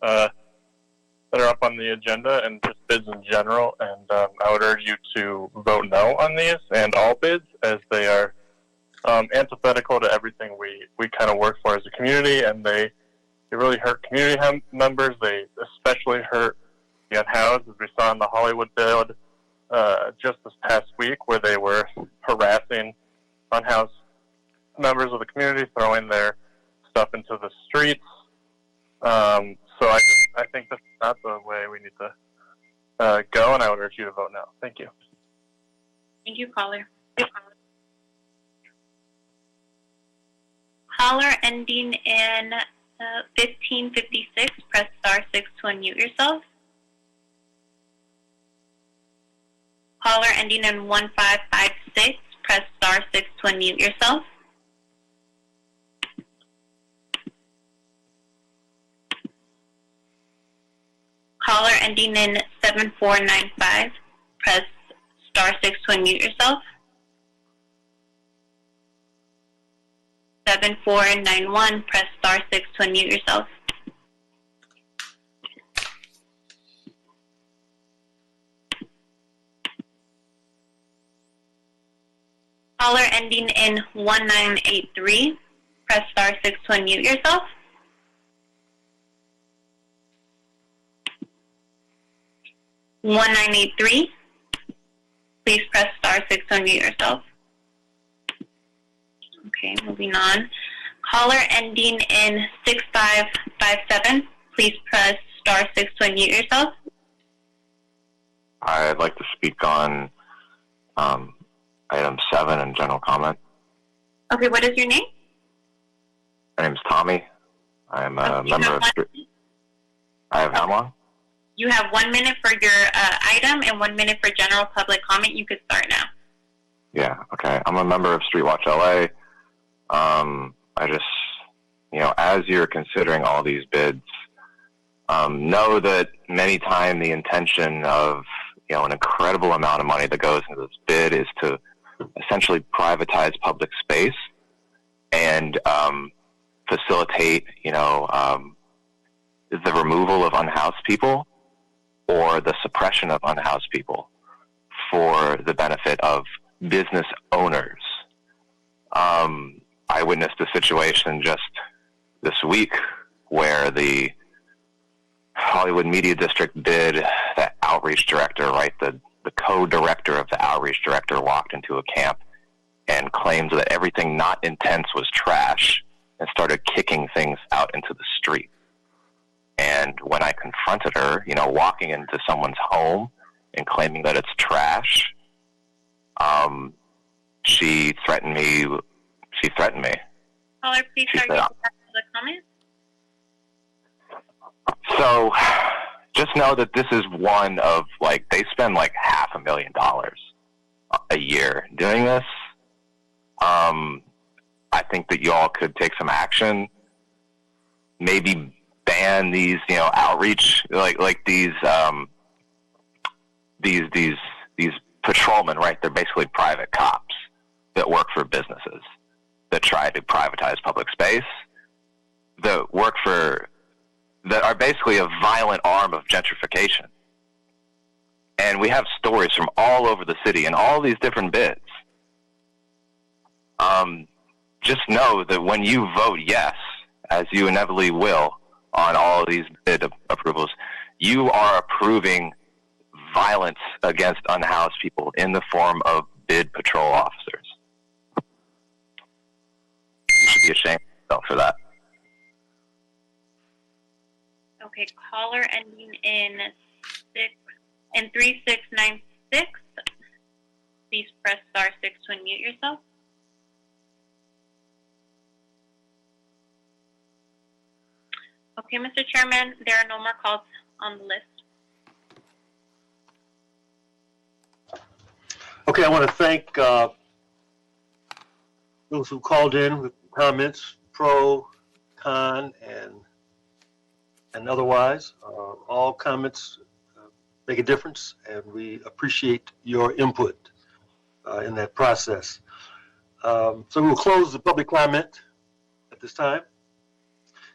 that are up on the agenda, and just bids in general. And I would urge you to vote no on these and all bids, as they are antithetical to everything we kind of work for as a community, and they really hurt community members. They especially hurt the unhoused, as we saw in the Hollywood bid just this past week, where they were harassing unhoused members of the community, throwing their stuff into the streets. So I think that's not the way we need to go, and I would urge you to vote no. Thank you. Thank you, caller. Caller ending in 1556, press star 6 to unmute yourself. Caller ending in 1556, press star 6 to unmute yourself. Caller ending in 7495, press star 6 to unmute yourself. 7491, press star 6 to unmute yourself. Caller ending in 1983, press star 6 to unmute yourself. (1983), please press star 6 to unmute yourself. Okay, moving on. Caller ending in 6557, please press star 6 to unmute yourself. I'd like to speak on item 7 in general comment. Okay, what is your name? My name's Tommy. I'm a member of... I have how long? You have 1 minute for your item and 1 minute for general public comment. You could start now. Yeah, okay. I'm a member of Street Watch LA. I just, as you're considering all these bids, know that many times the intention of, an incredible amount of money that goes into this bid is to essentially privatize public space and facilitate, the removal of unhoused people or the suppression of unhoused people for the benefit of business owners. I witnessed a situation just this week where the Hollywood Media District bid, the outreach director, right, the co-director of the outreach director walked into a camp and claimed that everything not intense was trash and started kicking things out into the street. And when I confronted her, walking into someone's home and claiming that it's trash, she threatened me. She threatened me. Caller, please start your public comment. So just know that this is one of, like, they spend like $500,000 a year doing this. I think that y'all could take some action. Maybe ban these, outreach, like these patrolmen, right? They're basically private cops that work for businesses that try to privatize public space, that are basically a violent arm of gentrification. And we have stories from all over the city and all these different bids. Just know that when you vote yes, as you inevitably will on all of these bid approvals, you are approving violence against unhoused people in the form of bid patrol officers. You should be ashamed of yourself for that. Okay, caller ending in 3696. Please press *6 to unmute yourself. Okay, Mr. Chairman, there are no more calls on the list. Okay, I want to thank those who called in with comments, pro, con, and otherwise. All comments make a difference, and we appreciate your input in that process. So we'll close the public comment at this time.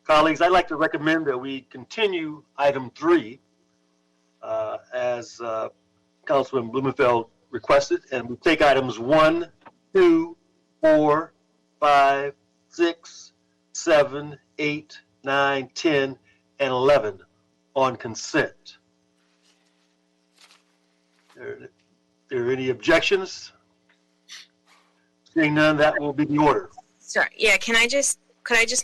Colleagues, I'd like to recommend that we continue item 3 as Councilman Blumenfeld requested, and we take items 1, 2, 4, 5, 6, 7, 8, 9, 10, and 11 on consent. Are there any objections? Seeing none, that will be the order. Sorry, yeah, could I just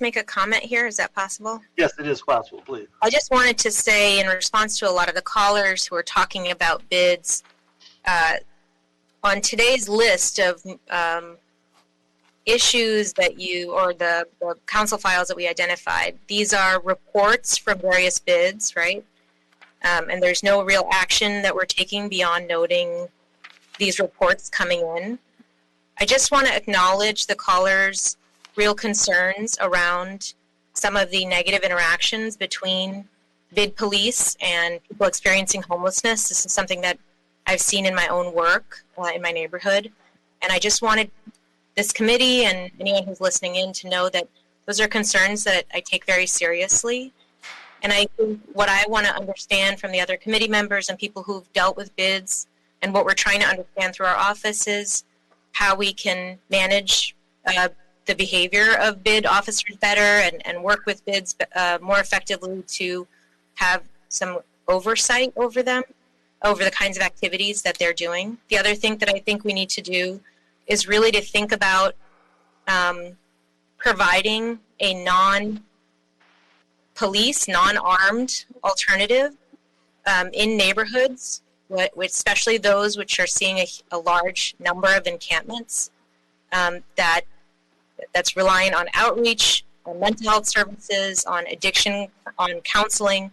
make a comment here? Is that possible? Yes, it is possible, please. I just wanted to say, in response to a lot of the callers who are talking about bids, on today's list of issues that the council files that we identified, these are reports from various bids, right? And there's no real action that we're taking beyond noting these reports coming in. I just want to acknowledge the callers' real concerns around some of the negative interactions between bid police and people experiencing homelessness. This is something that I've seen in my own work in my neighborhood. And I just wanted this committee and anyone who's listening in to know that those are concerns that I take very seriously. And I think what I want to understand from the other committee members and people who've dealt with bids and what we're trying to understand through our office is how we can manage the behavior of bid officers better and work with bids more effectively to have some oversight over them, over the kinds of activities that they're doing. The other thing that I think we need to do is really to think about providing a non-police, non-armed alternative in neighborhoods, especially those which are seeing a large number of encampments that's relying on outreach, on mental health services, on addiction, on counseling,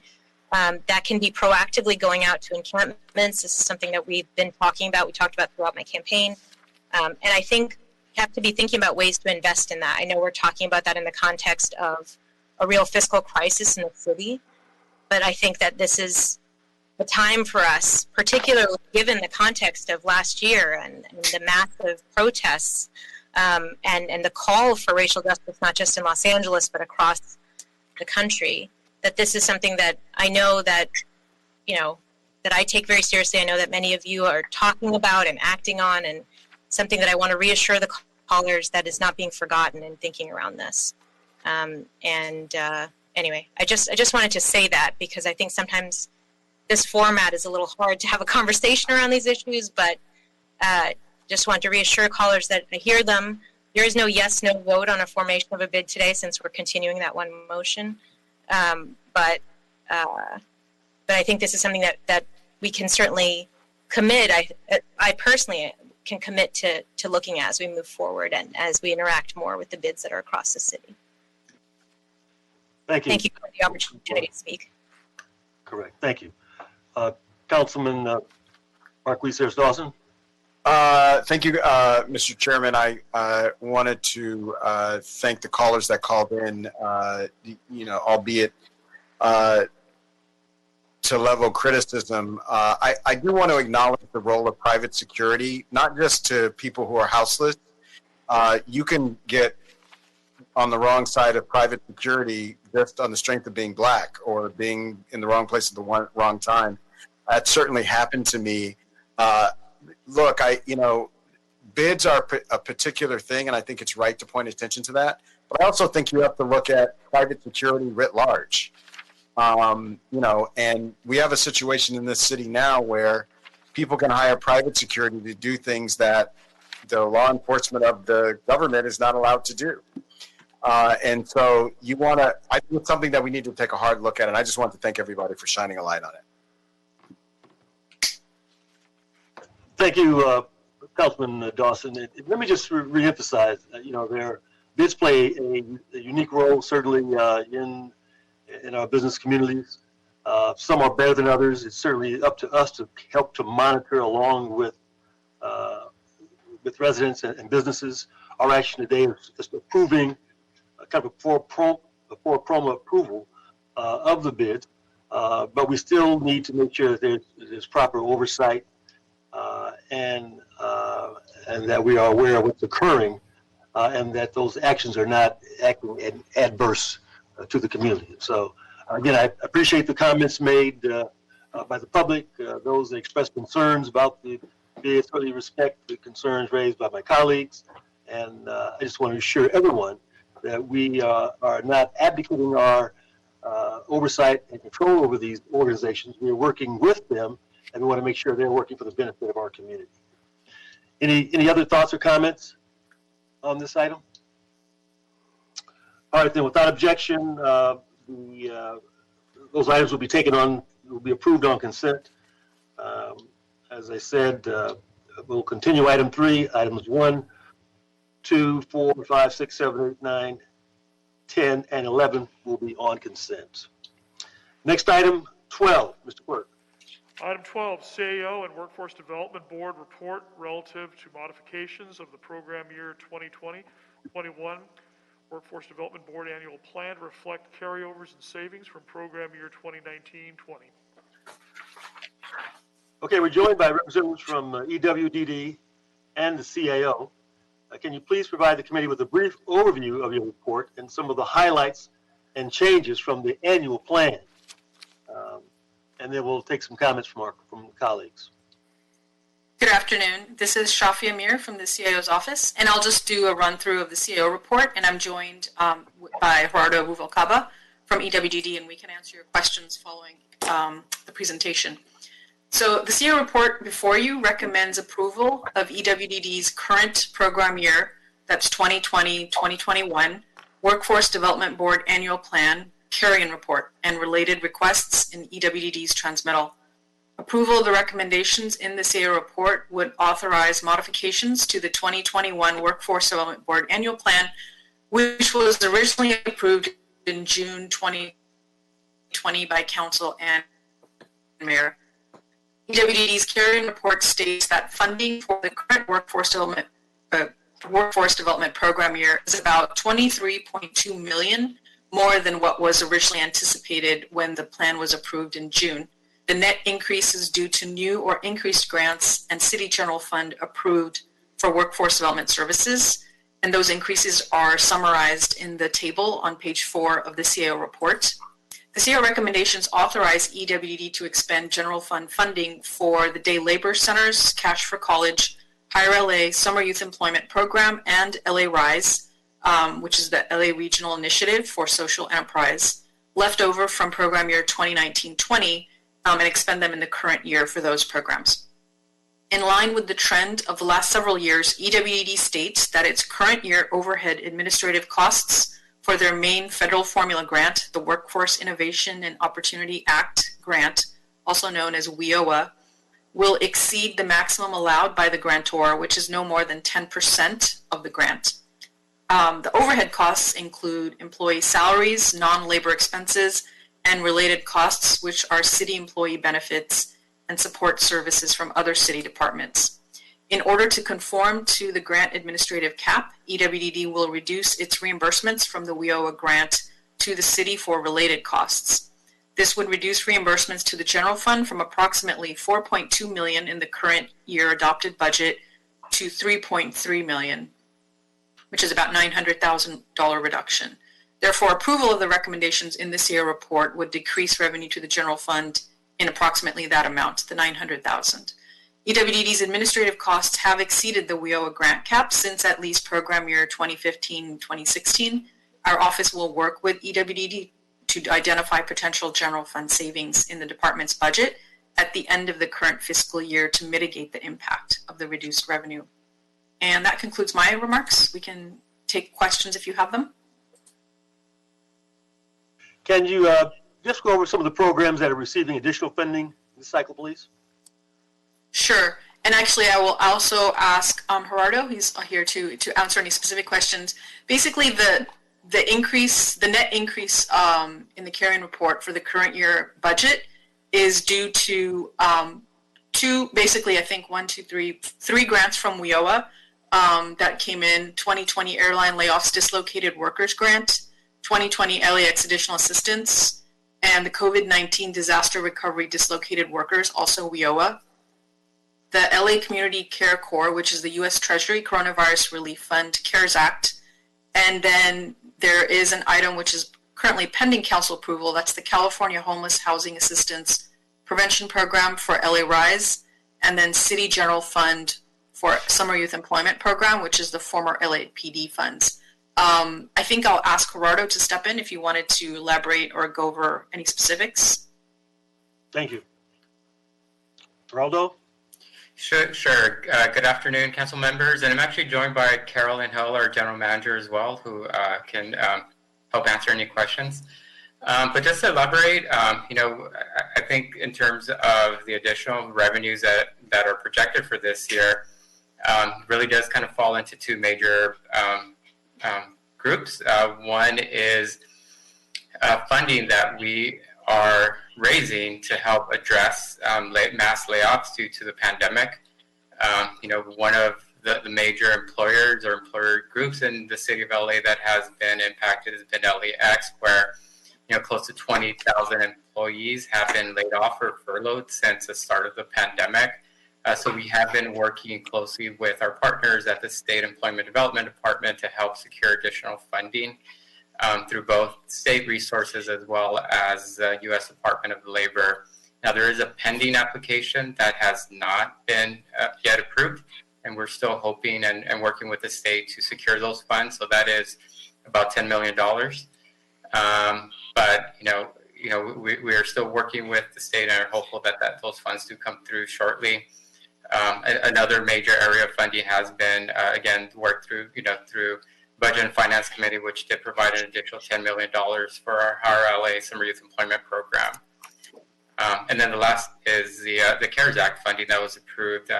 that can be proactively going out to encampments. This is something that we've been talking about. We talked about throughout my campaign. And I think we have to be thinking about ways to invest in that. I know we're talking about that in the context of a real fiscal crisis in the city, but I think that this is a time for us, particularly given the context of last year and the massive protests and the call for racial justice, not just in Los Angeles, but across the country, that this is something that I know that, that I take very seriously. I know that many of you are talking about and acting on, and something that I want to reassure the callers that is not being forgotten in thinking around this. Anyway, I just wanted to say that because I think sometimes this format is a little hard to have a conversation around these issues, but just want to reassure callers that I hear them. There is no yes/no vote on a formation of a bid today since we're continuing that one motion. But I think this is something that we can certainly commit. I personally can commit to looking at as we move forward and as we interact more with the bids that are across the city. Thank you. Thank you for the opportunity to speak. Correct. Thank you. Councilman Marquis Dawson. Thank you, Mr. Chairman. I wanted to thank the callers that called in, albeit to level criticism. I do want to acknowledge the role of private security, not just to people who are houseless. You can get on the wrong side of private security just on the strength of being black or being in the wrong place at the wrong time. That certainly happened to me. Look, bids are a particular thing, and I think it's right to point attention to that. But I also think you have to look at private security writ large. And we have a situation in this city now where people can hire private security to do things that the law enforcement of the government is not allowed to do. And so I think it's something that we need to take a hard look at, and I just want to thank everybody for shining a light on it. Thank you, Councilman Dawson. Let me just reemphasize, their bids play a unique role, certainly in our business communities. Some are better than others. It's certainly up to us to help to monitor along with residents and businesses. Our action today is approving kind of a for promo approval of the bid, but we still need to make sure that there's proper oversight and that we are aware of what's occurring and that those actions are not acting adverse to the community. So again, I appreciate the comments made by the public, those that expressed concerns about the bids. Really respect the concerns raised by my colleagues, and I just want to assure everyone that we are not abdicating our oversight and control over these organizations. We are working with them, and we want to make sure they're working for the benefit of our community. Any other thoughts or comments on this item? All right, then, without objection, those items will be approved on consent. As I said, we'll continue item 3, items 1, 2, 4, 5, 6, 7, 8, 9, 10, and 11 will be on consent. Next item, 12, Mr. Clerk. Item 12, CAO and Workforce Development Board report relative to modifications of the program year 2020-21 Workforce Development Board annual plan to reflect carryovers and savings from program year 2019-20. Okay, we're joined by representatives from EWDD and the CAO. Can you please provide the committee with a brief overview of your report and some of the highlights and changes from the annual plan? And then we'll take some comments from colleagues. Good afternoon. This is Shafi Amir from the CAO's office, and I'll just do a run-through of the CAO report, and I'm joined by Gerardo Ruvalcaba from EWDD, and we can answer your questions following the presentation. So the CAO report before you recommends approval of EWDD's current program year, that's 2020-2021, Workforce Development Board Annual Plan, Carry-in Report, and related requests in EWDD's transmittal. Approval of the recommendations in the CAO report would authorize modifications to the 2021 Workforce Development Board Annual Plan, which was originally approved in June 2020 by Council and Mayor. EWDD's Carry-in Report states that funding for the current Workforce Development Program year is about $23.2 million more than what was originally anticipated when the plan was approved in June. The net increase is due to new or increased grants and City General Fund approved for workforce development services, and those increases are summarized in the table on page 4 of the CAO report. The CAO recommendations authorize EWDD to expend general fund funding for the day labor centers, Cash for College, Hire LA, Summer Youth Employment Program, and LA Rise, which is the LA Regional Initiative for Social Enterprise, left over from program year 2019-20, and expend them in the current year for those programs. In line with the trend of the last several years, EWDD states that its current year overhead administrative costs for their main federal formula grant, the Workforce Innovation and Opportunity Act grant, also known as WIOA, will exceed the maximum allowed by the grantor, which is no more than 10% of the grant. The overhead costs include employee salaries, non-labor expenses, and related costs, which are city employee benefits and support services from other city departments. In order to conform to the grant administrative cap, EWDD will reduce its reimbursements from the WIOA grant to the city for related costs. This would reduce reimbursements to the general fund from approximately $4.2 million in the current year adopted budget to $3.3 million, which is about $900,000 reduction. Therefore, approval of the recommendations in this year report would decrease revenue to the general fund in approximately that amount, the $900,000. EWDD's administrative costs have exceeded the WIOA grant cap since at least program year 2015-2016. Our office will work with EWDD to identify potential general fund savings in the department's budget at the end of the current fiscal year to mitigate the impact of the reduced revenue. And that concludes my remarks. We can take questions if you have them. Can you just go over some of the programs that are receiving additional funding this cycle, please? Sure. And actually, I will also ask Gerardo, he's here to answer any specific questions. Basically, the net increase in the carrying report for the current year budget is due to three grants from WIOA that came in: 2020 Airline Layoffs Dislocated Workers Grant, 2020 LAX Additional Assistance, and the COVID-19 Disaster Recovery Dislocated Workers, also WIOA. The LA Community Care Corps, which is the U.S. Treasury Coronavirus Relief Fund, CARES Act, and then there is an item which is currently pending council approval. That's the California Homeless Housing Assistance Prevention Program for LA Rise, and then City General Fund for Summer Youth Employment Program, which is the former LAPD funds. I think I'll ask Gerardo to step in if you wanted to elaborate or go over any specifics. Thank you. Geraldo? Sure. Good afternoon, council members. And I'm actually joined by Carolyn Hill, our general manager as well, who can help answer any questions. But just to elaborate, I think in terms of the additional revenues that are projected for this year, really does kind of fall into two major groups. One is funding that we are raising to help address mass layoffs due to the pandemic. One of the major employers or employer groups in the city of LA that has been impacted has been LAX, where close to 20,000 employees have been laid off or furloughed since the start of the pandemic. So we have been working closely with our partners at the State Employment Development Department to help secure additional funding through both state resources as well as the U.S. Department of Labor. Now, there is a pending application that has not been yet approved, and we're still hoping and working with the state to secure those funds. So that is about $10 million. But we are still working with the state and are hopeful that those funds do come through shortly. Another major area of funding has been again worked through Budget and Finance Committee, which did provide an additional $10 million for our LA Summer Youth Employment Program. And then the last is the CARES Act funding that was approved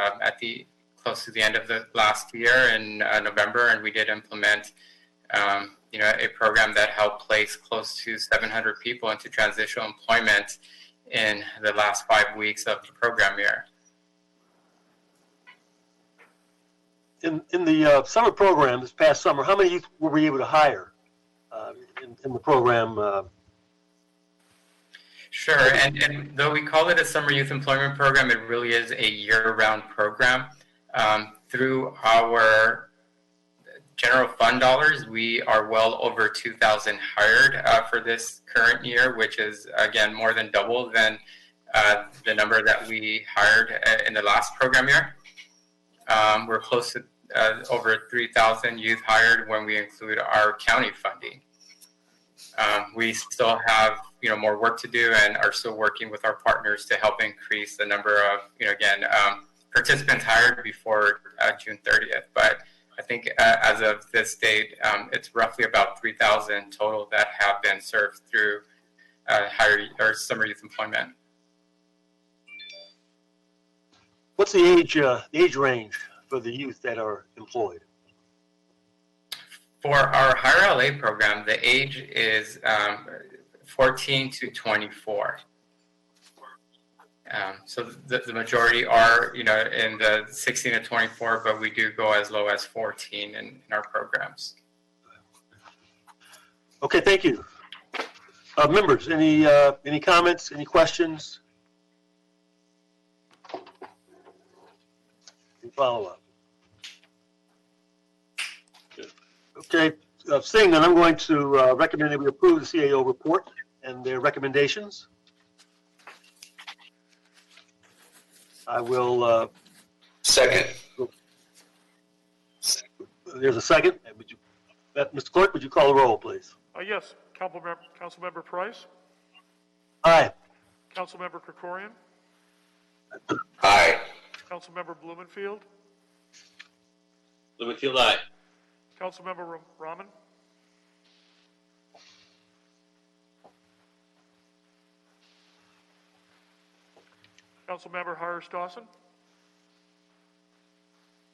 close to the end of the last year in November, and we did implement a program that helped place close to 700 people into transitional employment in the last 5 weeks of the program year. In the summer program this past summer, how many youth were we able to hire in the program? Sure, and though we call it a summer youth employment program, it really is a year-round program. Through our general fund dollars, we are well over 2,000 hired for this current year, which is, again, more than double than the number that we hired in the last program year. We're close to over 3,000 youth hired when we include our county funding. We still have more work to do and are still working with our partners to help increase the number of participants hired before June 30th. But I think as of this date, it's roughly about 3,000 total that have been served through higher or summer youth employment. What's the age range for the youth that are employed? For our higher LA program, the age is 14 to 24. So the majority are, in the 16 to 24, but we do go as low as 14 in our programs. Okay, thank you. Members, any comments, any questions? Any follow-up? Okay, seeing none, I'm going to recommend that we approve the CAO report and their recommendations. I will second. There's a second. Mr. Clerk, would you call the roll, please? Yes. Councilmember Price? Aye. Councilmember Krikorian? Aye. Councilmember Blumenfield? Blumenfield, aye. Councilmember Rahman? Councilmember Hires-Dawson?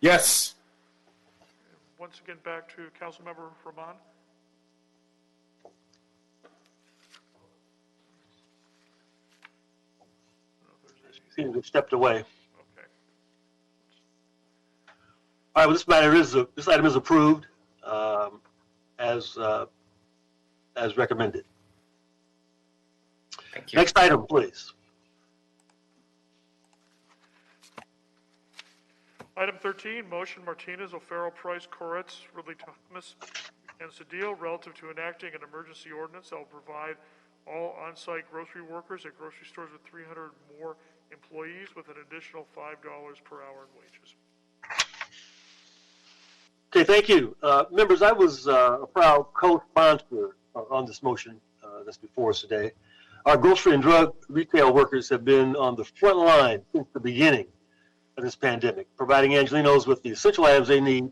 Yes. Once again, back to Councilmember Rahman. Seems to have stepped away. Okay. All right. Well, this item is approved as recommended. Thank you. Next item, please. Item 13, motion Martinez, O'Farrell, Price, Koretz, Ridley, Thomas, and Cedillo relative to enacting an emergency ordinance that will provide all on-site grocery workers at grocery stores with 300 or more employees with an additional $5 per hour in wages. Okay, thank you. Members, I was a proud co-sponsor on this motion that's before us today. Our grocery and drug retail workers have been on the front line since the beginning of this pandemic, providing Angelenos with the essential items they need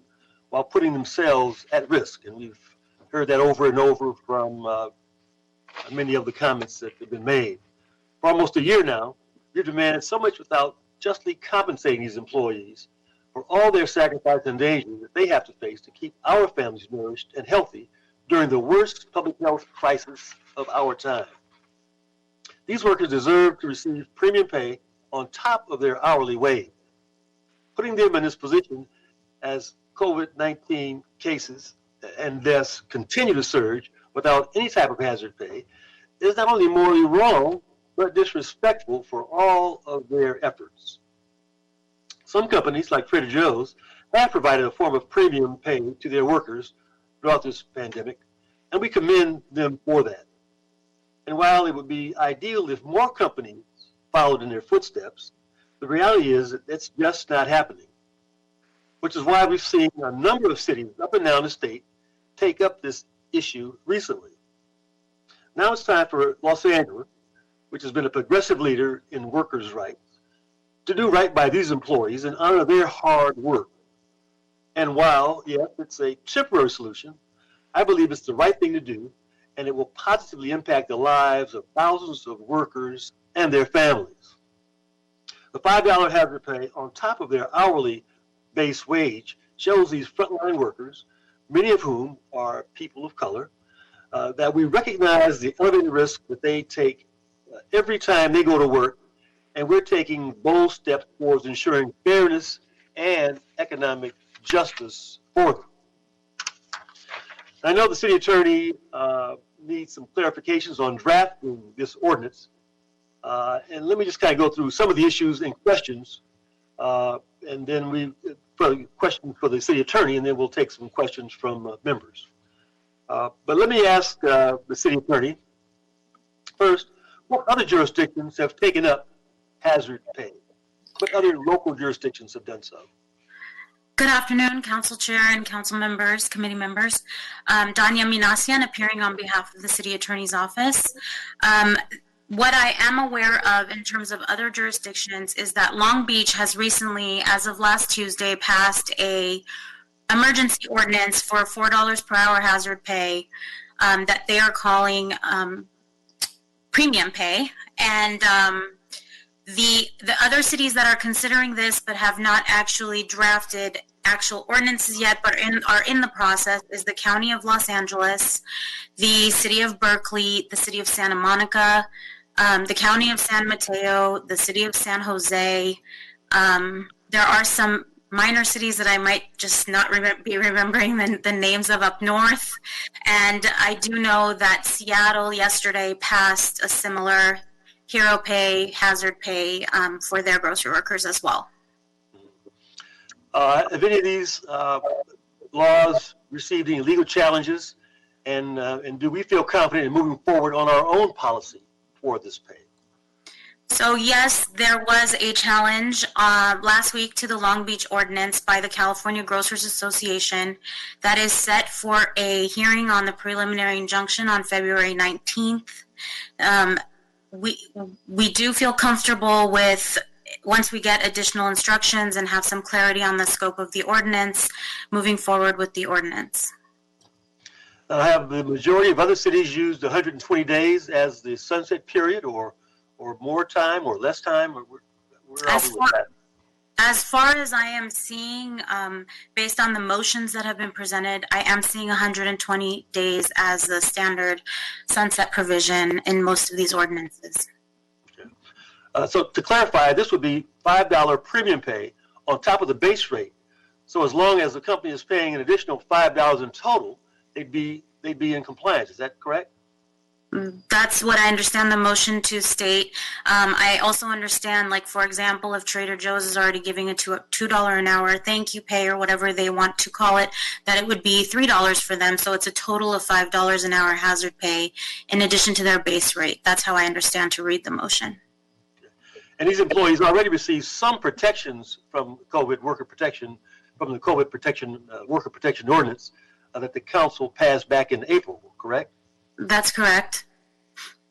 while putting themselves at risk. And we've heard that over and over from many of the comments that have been made. For almost a year now, we've demanded so much without justly compensating these employees for all their sacrifice and danger that they have to face to keep our families nourished and healthy during the worst public health crisis of our time. These workers deserve to receive premium pay on top of their hourly wage. Putting them in this position as COVID-19 cases and deaths continue to surge without any type of hazard pay is not only morally wrong, but disrespectful for all of their efforts. Some companies, like Trader Joe's, have provided a form of premium pay to their workers throughout this pandemic, and we commend them for that. And while it would be ideal if more companies followed in their footsteps, the reality is that it's just not happening, which is why we've seen a number of cities up and down the state take up this issue recently. Now it's time for Los Angeles, which has been a progressive leader in workers' rights, to do right by these employees and honor their hard work. And while, yes, it's a temporary solution, I believe it's the right thing to do, and it will positively impact the lives of thousands of workers and their families. The $5 hazard pay on top of their hourly base wage shows these frontline workers, many of whom are people of color, that we recognize the elevated risk that they take every time they go to work, and we're taking bold steps towards ensuring fairness and economic justice for them. I know the city attorney needs some clarifications on drafting this ordinance, and let me just kind of go through some of the issues and questions, and then we questions for the city attorney, and then we'll take some questions from members. But let me ask the city attorney first, what other jurisdictions have taken up hazard pay? What other local jurisdictions have done so? Good afternoon, Council Chair and Council members, committee members. Danya Minasian, appearing on behalf of the City Attorney's Office. What I am aware of in terms of other jurisdictions is that Long Beach has recently, as of last Tuesday, passed a emergency ordinance for $4 per hour hazard pay that they are calling premium pay. And The other cities that are considering this but have not actually drafted actual ordinances yet, but are in the process, is the County of Los Angeles, the City of Berkeley, the City of Santa Monica, the County of San Mateo, the City of San Jose. There are some minor cities that I might just not be remembering the names of up north. And I do know that Seattle yesterday passed a similar hero pay, hazard pay for their grocery workers as well. Have any of these laws received any legal challenges? And do we feel confident in moving forward on our own policy for this pay? So yes, there was a challenge last week to the Long Beach ordinance by the California Grocers Association that is set for a hearing on the preliminary injunction on February 19th. We do feel comfortable with, once we get additional instructions and have some clarity on the scope of the ordinance, moving forward with the ordinance. Have the majority of other cities used 120 days as the sunset period, or more time, or less time? Or where are we with that? As far as I am seeing, based on the motions that have been presented, I am seeing 120 days as the standard sunset provision in most of these ordinances. Okay. So to clarify, this would be $5 premium pay on top of the base rate. So as long as the company is paying an additional $5 in total, they'd be in compliance. Is that correct? That's what I understand the motion to state. I also understand, like, for example, if Trader Joe's is already giving a $2 an hour thank you pay, or whatever they want to call it, that it would be $3 for them. So it's a total of $5 an hour hazard pay in addition to their base rate. That's how I understand to read the motion. And these employees already receive some protections from COVID worker protection, from the COVID protection worker protection ordinance that the council passed back in April, correct? That's correct.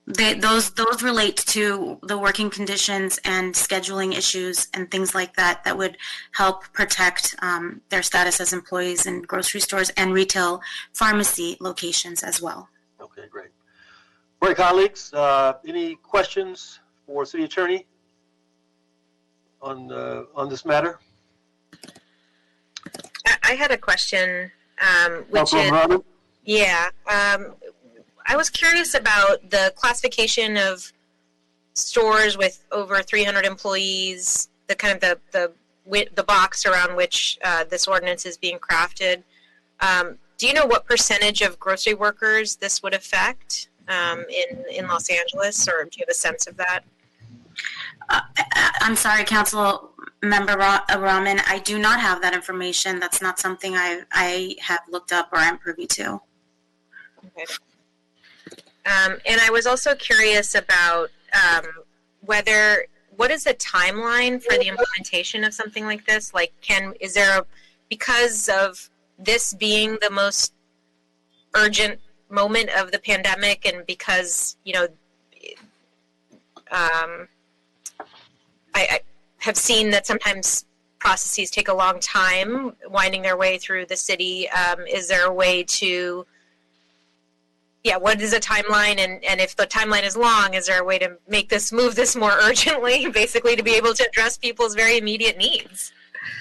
Those relate to the working conditions and scheduling issues and things like that that would help protect their status as employees in grocery stores and retail pharmacy locations as well. Okay, great. All right, colleagues, any questions for City Attorney on this matter? I had a question, which is, yeah, I was curious about the classification of stores with over 300 employees, the kind of the box around which this ordinance is being crafted. Do you know what percentage of grocery workers this would affect in Los Angeles, or do you have a sense of that? I'm sorry, Council Member Rahman, I do not have that information. That's not something I have looked up or I'm privy to. Okay. And I was also curious about what is the timeline for the implementation of something like this? Like, because of this being the most urgent moment of the pandemic, and because, I have seen that sometimes processes take a long time winding their way through the city. Is there a way to, what is a timeline? And if the timeline is long, is there a way to move this more urgently, basically to be able to address people's very immediate needs?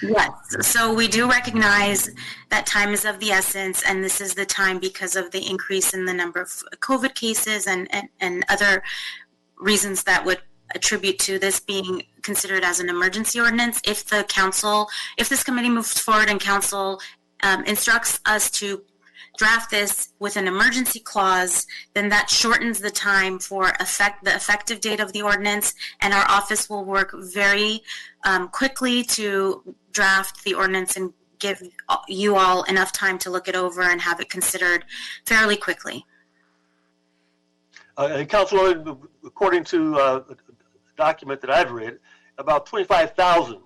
Yes, so we do recognize that time is of the essence, and this is the time because of the increase in the number of COVID cases and other reasons that would attribute to this being considered as an emergency ordinance. If this committee moves forward and council instructs us to draft this with an emergency clause, then that shortens the time for the effective date of the ordinance, and our office will work very quickly to draft the ordinance and give you all enough time to look it over and have it considered fairly quickly. Councilor, according to a document that I've read, about 25,000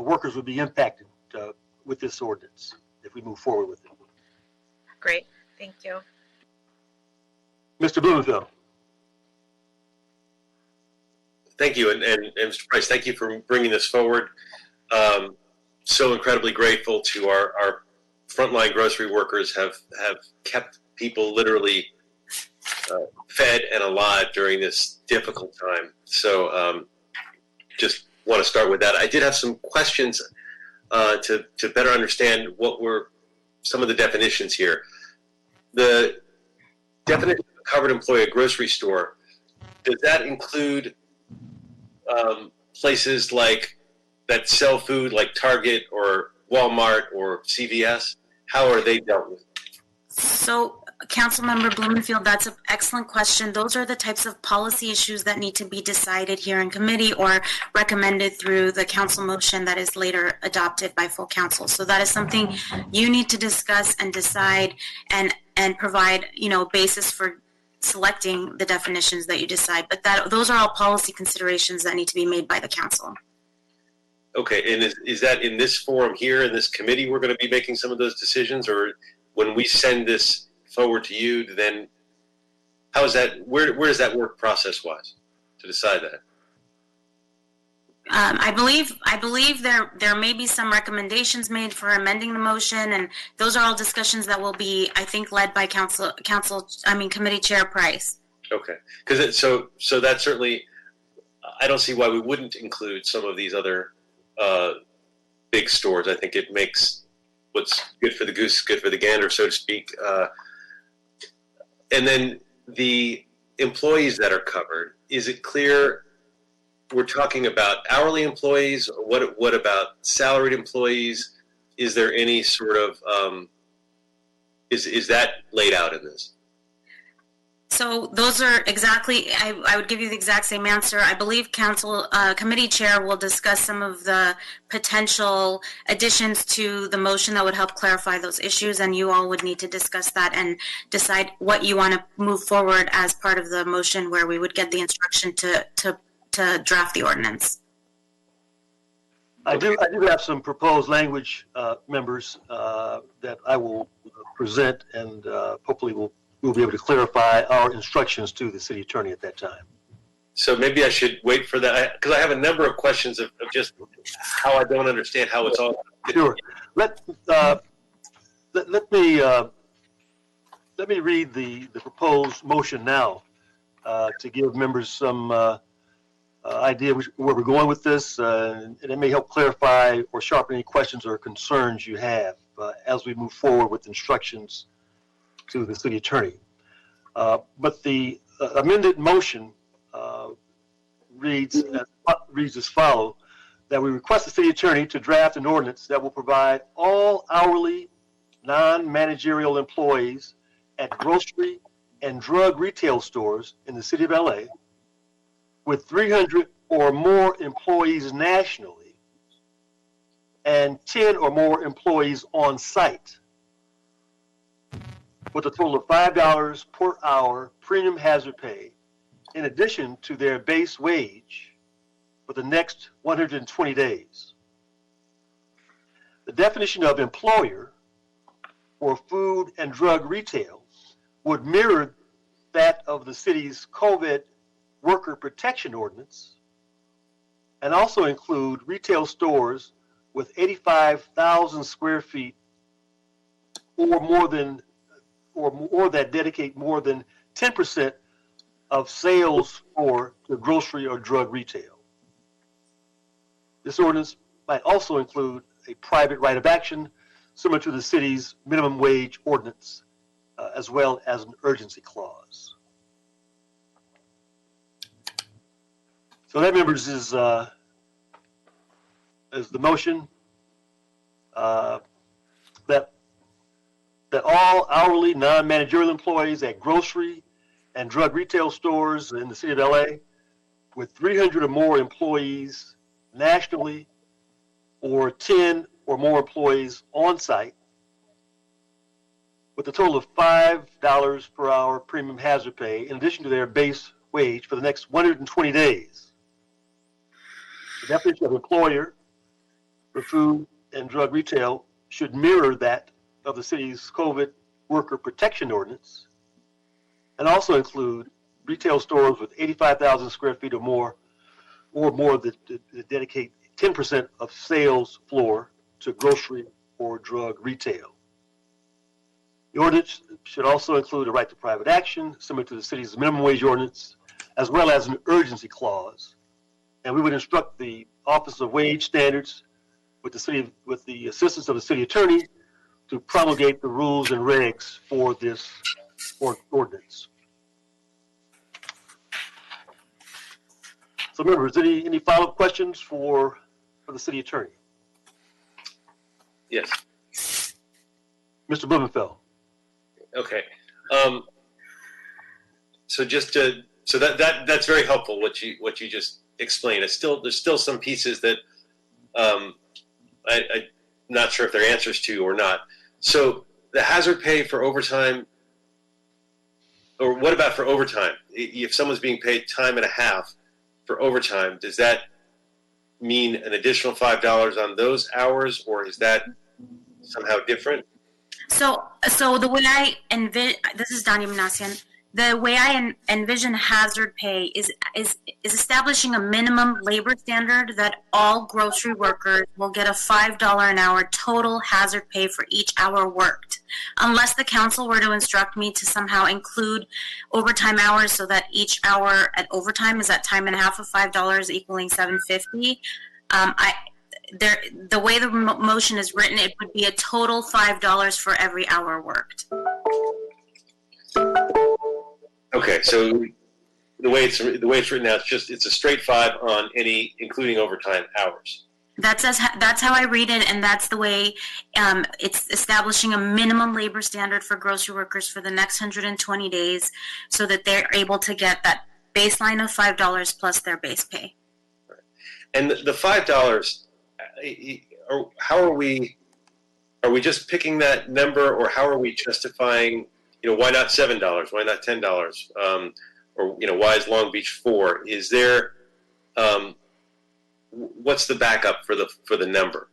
workers would be impacted with this ordinance if we move forward with it. Great, thank you. Mr. Blumenfeld. Thank you, and Mr. Price, thank you for bringing this forward. So incredibly grateful to our frontline grocery workers have kept people literally fed and alive during this difficult time. So just want to start with that. I did have some questions to better understand what were some of the definitions here. The definition of a covered employee at a grocery store, does that include places like that sell food like Target or Walmart or CVS? How are they dealt with? So, Councilmember Blumenfield, that's an excellent question. Those are the types of policy issues that need to be decided here in committee or recommended through the council motion that is later adopted by full council. So that is something you need to discuss and decide and provide, basis for selecting the definitions that you decide. But those are all policy considerations that need to be made by the council. Okay, and is that in this forum here, in this committee, we're going to be making some of those decisions, or when we send this forward to you, then how is that? Where does that work process-wise to decide that? I believe there may be some recommendations made for amending the motion, and those are all discussions that will be, I think, led by Committee Chair Price. Okay, because so that certainly, I don't see why we wouldn't include some of these other big stores. I think it makes what's good for the goose good for the gander, so to speak. And then the employees that are covered, is it clear we're talking about hourly employees? What about salaried employees? Is there any sort of, is that laid out in this? So those are exactly, I would give you the exact same answer. I believe committee chair will discuss some of the potential additions to the motion that would help clarify those issues, and you all would need to discuss that and decide what you want to move forward as part of the motion, where we would get the instruction to draft the ordinance. I do have some proposed language, members, that I will present, and hopefully we'll be able to clarify our instructions to the city attorney at that time. So maybe I should wait for that, because I have a number of questions of just how I don't understand how it's all. Sure. Let me read the proposed motion now to give members some idea where we're going with this, and it may help clarify or sharpen any questions or concerns you have as we move forward with instructions to the city attorney. But the amended motion reads as follows: that we request the city attorney to draft an ordinance that will provide all hourly, non-managerial employees at grocery and drug retail stores in the city of LA with 300 or more employees nationally and 10 or more employees on site, with a total of $5 per hour premium hazard pay, in addition to their base wage for the next 120 days. The definition of employer for food and drug retail would mirror that of the city's COVID worker protection ordinance, and also include retail stores with 85,000 square feet or more that dedicate more than 10% of sales for the grocery or drug retail. This ordinance might also include a private right of action similar to the city's minimum wage ordinance, as well as an urgency clause. So that, members, is the motion that all hourly non-managerial employees at grocery and drug retail stores in the city of LA with 300 or more employees nationally or 10 or more employees on site, with a total of $5 per hour premium hazard pay in addition to their base wage for the next 120 days. The definition of employer for food and drug retail should mirror that of the city's COVID worker protection ordinance, and also include retail stores with 85,000 square feet or more that dedicate 10% of sales floor to grocery or drug retail. The ordinance should also include a right to private action similar to the city's minimum wage ordinance, as well as an urgency clause and we would instruct the Office of Wage Standards with the assistance of the city attorney to promulgate the rules and regs for this ordinance. So members, any follow-up questions for the city attorney? Yes. Mr. Blumenfeld. Okay. So just so that's very helpful what you just explained. There's still some pieces that I'm not sure if they're answers to or not. So the hazard pay for overtime, or what about for overtime? If someone's being paid time and a half for overtime, does that mean an additional $5 on those hours, or is that somehow different? So the way I envision, this is Danya Manasian, the way I envision hazard pay is establishing a minimum labor standard that all grocery workers will get a $5 an hour total hazard pay for each hour worked, unless the council were to instruct me to somehow include overtime hours so that each hour at overtime is at time and a half of $5 equaling $7.50. The way the motion is written, it would be a total $5 for every hour worked. Okay, so the way it's written now, it's a straight 5 on any, including overtime hours. That's how I read it, and that's the way it's establishing a minimum labor standard for grocery workers for the next 120 days, so that they're able to get that baseline of $5 plus their base pay. And the $5, how are we just picking that number, or how are we justifying? Why not $7? Why not $10? Or why is Long Beach 4? Is there what's the backup for the number?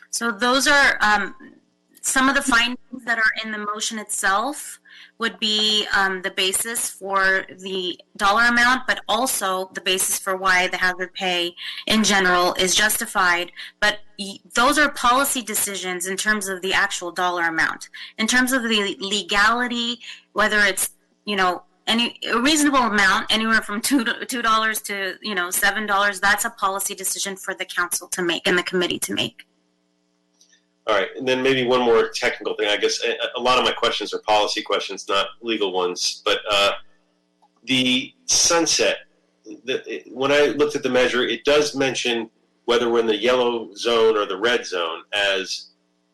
So those are some of the findings that are in the motion itself would be the basis for the dollar amount, but also the basis for why the hazard pay in general is justified. But those are policy decisions in terms of the actual dollar amount. In terms of the legality, whether it's, a reasonable amount, anywhere from $2 to $7, that's a policy decision for the council to make and the committee to make. All right, and then maybe one more technical thing. I guess a lot of my questions are policy questions, not legal ones. But the sunset, when I looked at the measure, it does mention whether we're in the yellow zone or the red zone as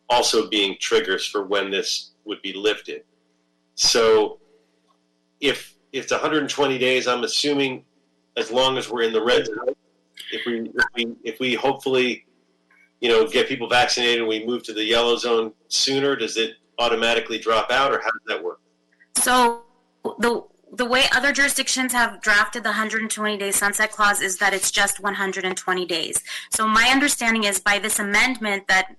also being triggers for when this would be lifted. So if it's 120 days, I'm assuming as long as we're in the red zone, if we hopefully get people vaccinated and we move to the yellow zone sooner, does it automatically drop out, or how does that work? So the way other jurisdictions have drafted the 120-day sunset clause is that it's just 120 days. So my understanding is by this amendment that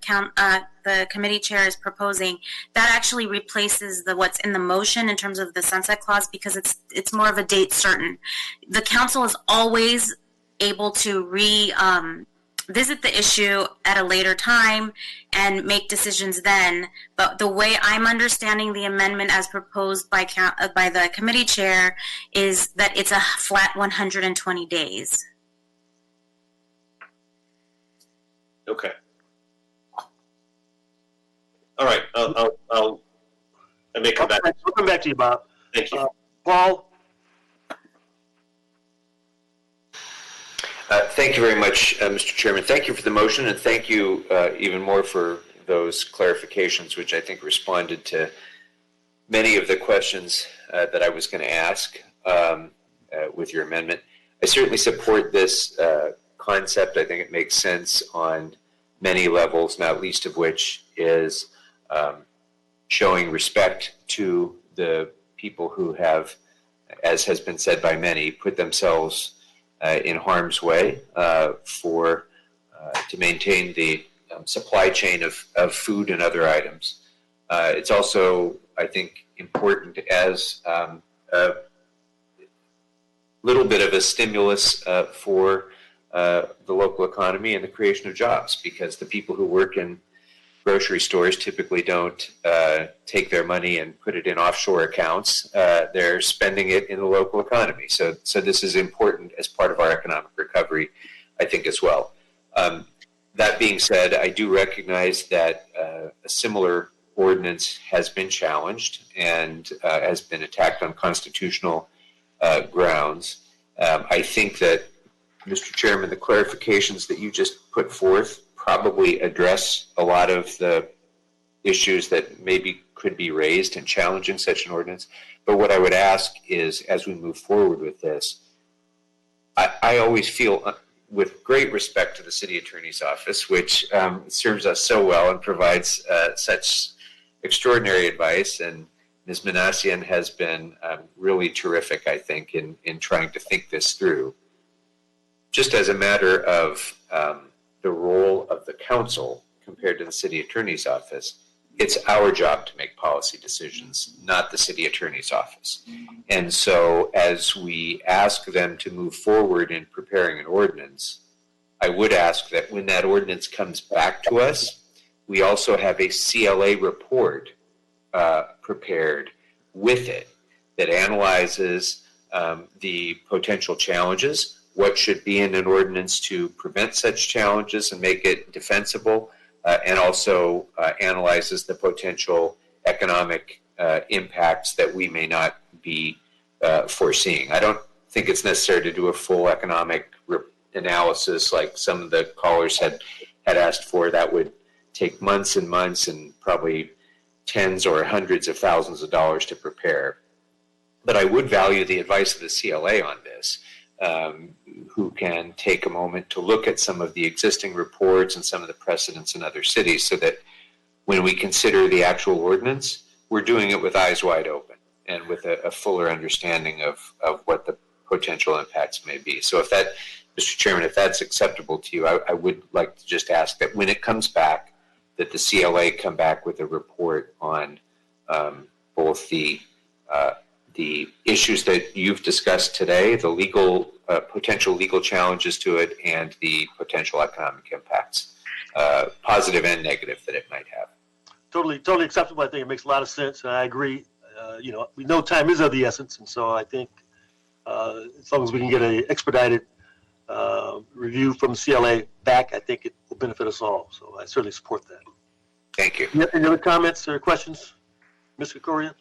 the committee chair is proposing, that actually replaces what's in the motion in terms of the sunset clause, because it's more of a date certain. The council is always able to visit the issue at a later time and make decisions then. But the way I'm understanding the amendment as proposed by the committee chair is that it's a flat 120 days. Okay. All right. I may come back. We'll come back to you, Bob. Thank you. Paul? Thank you very much, Mr. Chairman. Thank you for the motion, and thank you even more for those clarifications, which I think responded to many of the questions that I was going to ask with your amendment. I certainly support this concept. I think it makes sense on many levels, not least of which is showing respect to the people who have, as has been said by many, put themselves in harm's way to maintain the supply chain of food and other items. It's also, I think, important as a little bit of a stimulus for the local economy and the creation of jobs, because the people who work in grocery stores typically don't take their money and put it in offshore accounts. They're spending it in the local economy. So this is important as part of our economic recovery, I think, as well. That being said, I do recognize that a similar ordinance has been challenged and has been attacked on constitutional grounds. I think that, Mr. Chairman, the clarifications that you just put forth probably address a lot of the issues that maybe could be raised in challenging such an ordinance. But what I would ask is, as we move forward with this, I always feel, with great respect to the city attorney's office, which serves us so well and provides such extraordinary advice, and Ms. Minassian has been really terrific, I think, in trying to think this through. Just as a matter of the role of the council compared to the city attorney's office, it's our job to make policy decisions, not the city attorney's office. And so as we ask them to move forward in preparing an ordinance, I would ask that when that ordinance comes back to us, we also have a CLA report prepared with it that analyzes the potential challenges, what should be in an ordinance to prevent such challenges and make it defensible, and also analyzes the potential economic impacts that we may not be foreseeing. I don't think it's necessary to do a full economic analysis like some of the callers had asked for. That would take months and months and probably tens or hundreds of thousands of dollars to prepare. But I would value the advice of the CLA on this, who can take a moment to look at some of the existing reports and some of the precedents in other cities, so that when we consider the actual ordinance, we're doing it with eyes wide open and with a fuller understanding of what the potential impacts may be. So if that, Mr. Chairman, if that's acceptable to you, I would like to just ask that when it comes back, that the CLA come back with a report on both the issues that you've discussed today, the legal potential legal challenges to it, and the potential economic impacts, positive and negative, that it might have. Totally acceptable. I think it makes a lot of sense, and I agree. We know time is of the essence, and so I think as long as we can get an expedited review from CLA back, I think it will benefit us all. So I certainly support that. Thank you. Any other comments or questions, Mr. Correa?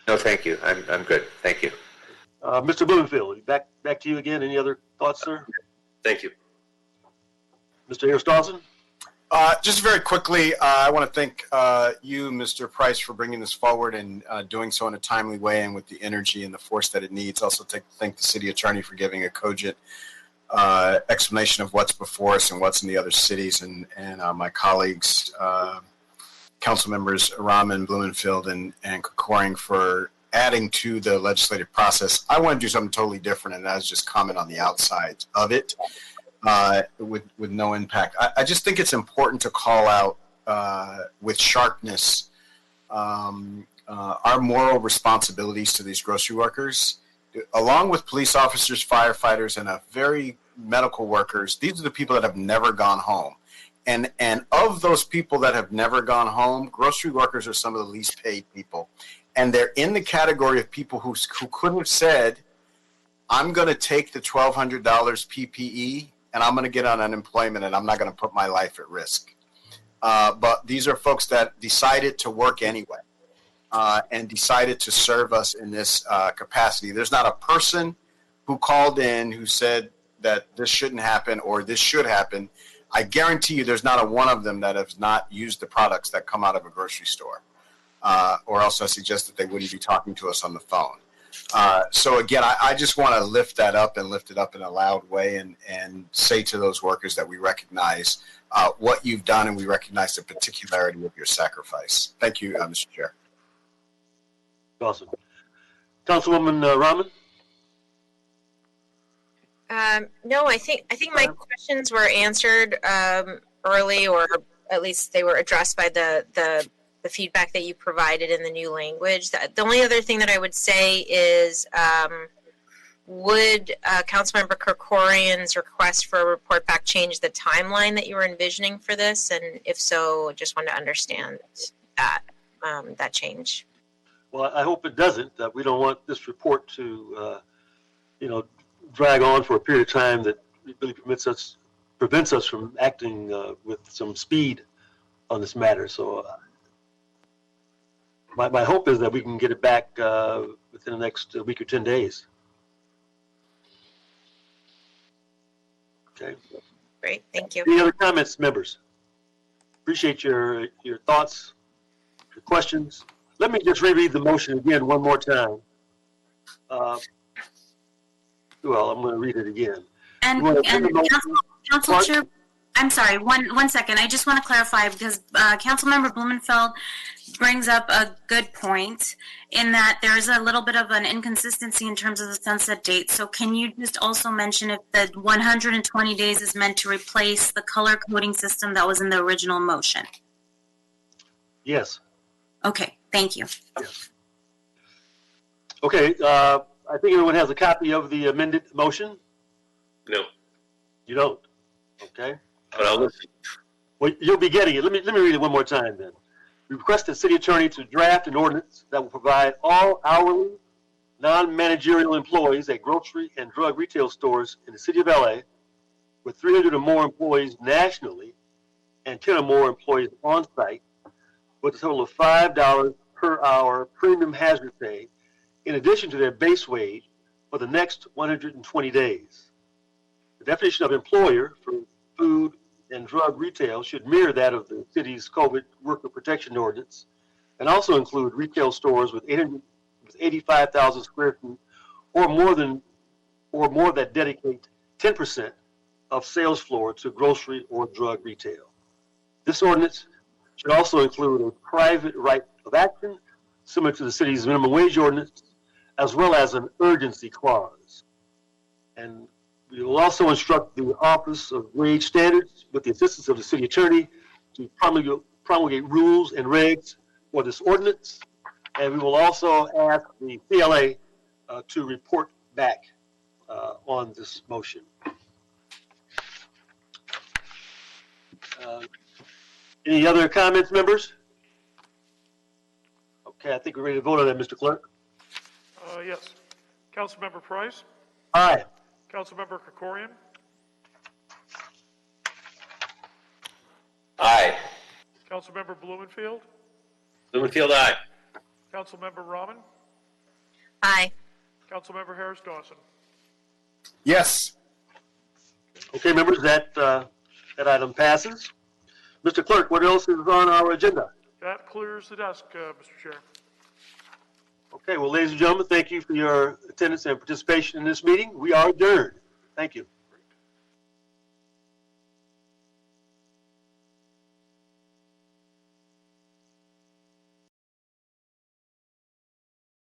No, thank you. I'm good. Thank you. Mr. Blumenfield, back to you again. Any other thoughts, sir? Thank you. Mr. Harris Dawson? Just very quickly, I want to thank you, Mr. Price, for bringing this forward and doing so in a timely way and with the energy and the force that it needs. Also, thank the city attorney for giving a cogent explanation of what's before us and what's in the other cities, and my colleagues, council members Rahman, Blumenfield, and Kokoring for adding to the legislative process. I want to do something totally different, and that's just comment on the outside of it with no impact. I just think it's important to call out with sharpness our moral responsibilities to these grocery workers. Along with police officers, firefighters, and very medical workers, these are the people that have never gone home. And of those people that have never gone home, grocery workers are some of the least paid people. And they're in the category of people who could have said, I'm going to take the $1,200 PPE and I'm going to get on unemployment and I'm not going to put my life at risk. But these are folks that decided to work anyway and decided to serve us in this capacity. There's not a person who called in who said that this shouldn't happen or this should happen. I guarantee you there's not a one of them that has not used the products that come out of a grocery store. Or else I suggest that they wouldn't be talking to us on the phone. So again, I just want to lift that up and lift it up in a loud way and say to those workers that we recognize what you've done and we recognize the particularity of your sacrifice. Thank you, Mr. Chair. Awesome. Councilwoman Rahman? No, I think my questions were answered early, or at least they were addressed by the feedback that you provided in the new language. The only other thing that I would say is would Councilmember Kerkorian's request for a report back change the timeline that you were envisioning for this? And if so, I just want to understand that that change. Well, I hope it doesn't. We don't want this report to, drag on for a period of time that really prevents us from acting with some speed on this matter. So my hope is that we can get it back within the next week or 10 days. Okay. Great, thank you. Any other comments, members? Appreciate your thoughts, your questions. Let me just reread the motion again one more time. Well, I'm going to read it again. And Council Chair, I'm sorry, one second. I just want to clarify because Councilmember Blumenfeld brings up a good point in that there is a little bit of an inconsistency in terms of the sunset date. So can you just also mention if the 120 days is meant to replace the color coding system that was in the original motion? Yes. Okay, thank you. Yes. Okay, I think everyone has a copy of the amended motion. No. You don't? Okay. But I'll listen. Well, you'll be getting it. Let me read it one more time then. We request the city attorney to draft an ordinance that will provide all hourly, non-managerial employees at grocery and drug retail stores in the city of LA with 300 or more employees nationally and 10 or more employees on site with a total of $5 per hour premium hazard pay in addition to their base wage for the next 120 days. The definition of employer for food and drug retail should mirror that of the city's COVID worker protection ordinance and also include retail stores with 85,000 square feet or more that dedicate 10% of sales floor to grocery or drug retail. This ordinance should also include a private right of action similar to the city's minimum wage ordinance, as well as an urgency clause. And we will also instruct the Office of Wage Standards with the assistance of the city attorney to promulgate rules and regs for this ordinance. And we will also ask the CLA to report back on this motion. Any other comments, members? Okay, I think we're ready to vote on that, Mr. Clerk. Yes. Councilmember Price? Aye. Councilmember Kerkorian? Aye. Councilmember Blumenfield? Blumenfield, aye. Councilmember Rahman? Aye. Councilmember Harris Dawson? Yes. Okay, members, that item passes. Mr. Clerk, what else is on our agenda? That clears the desk, Mr. Chair. Okay, well, ladies and gentlemen, thank you for your attendance and participation in this meeting. We are adjourned. Thank you.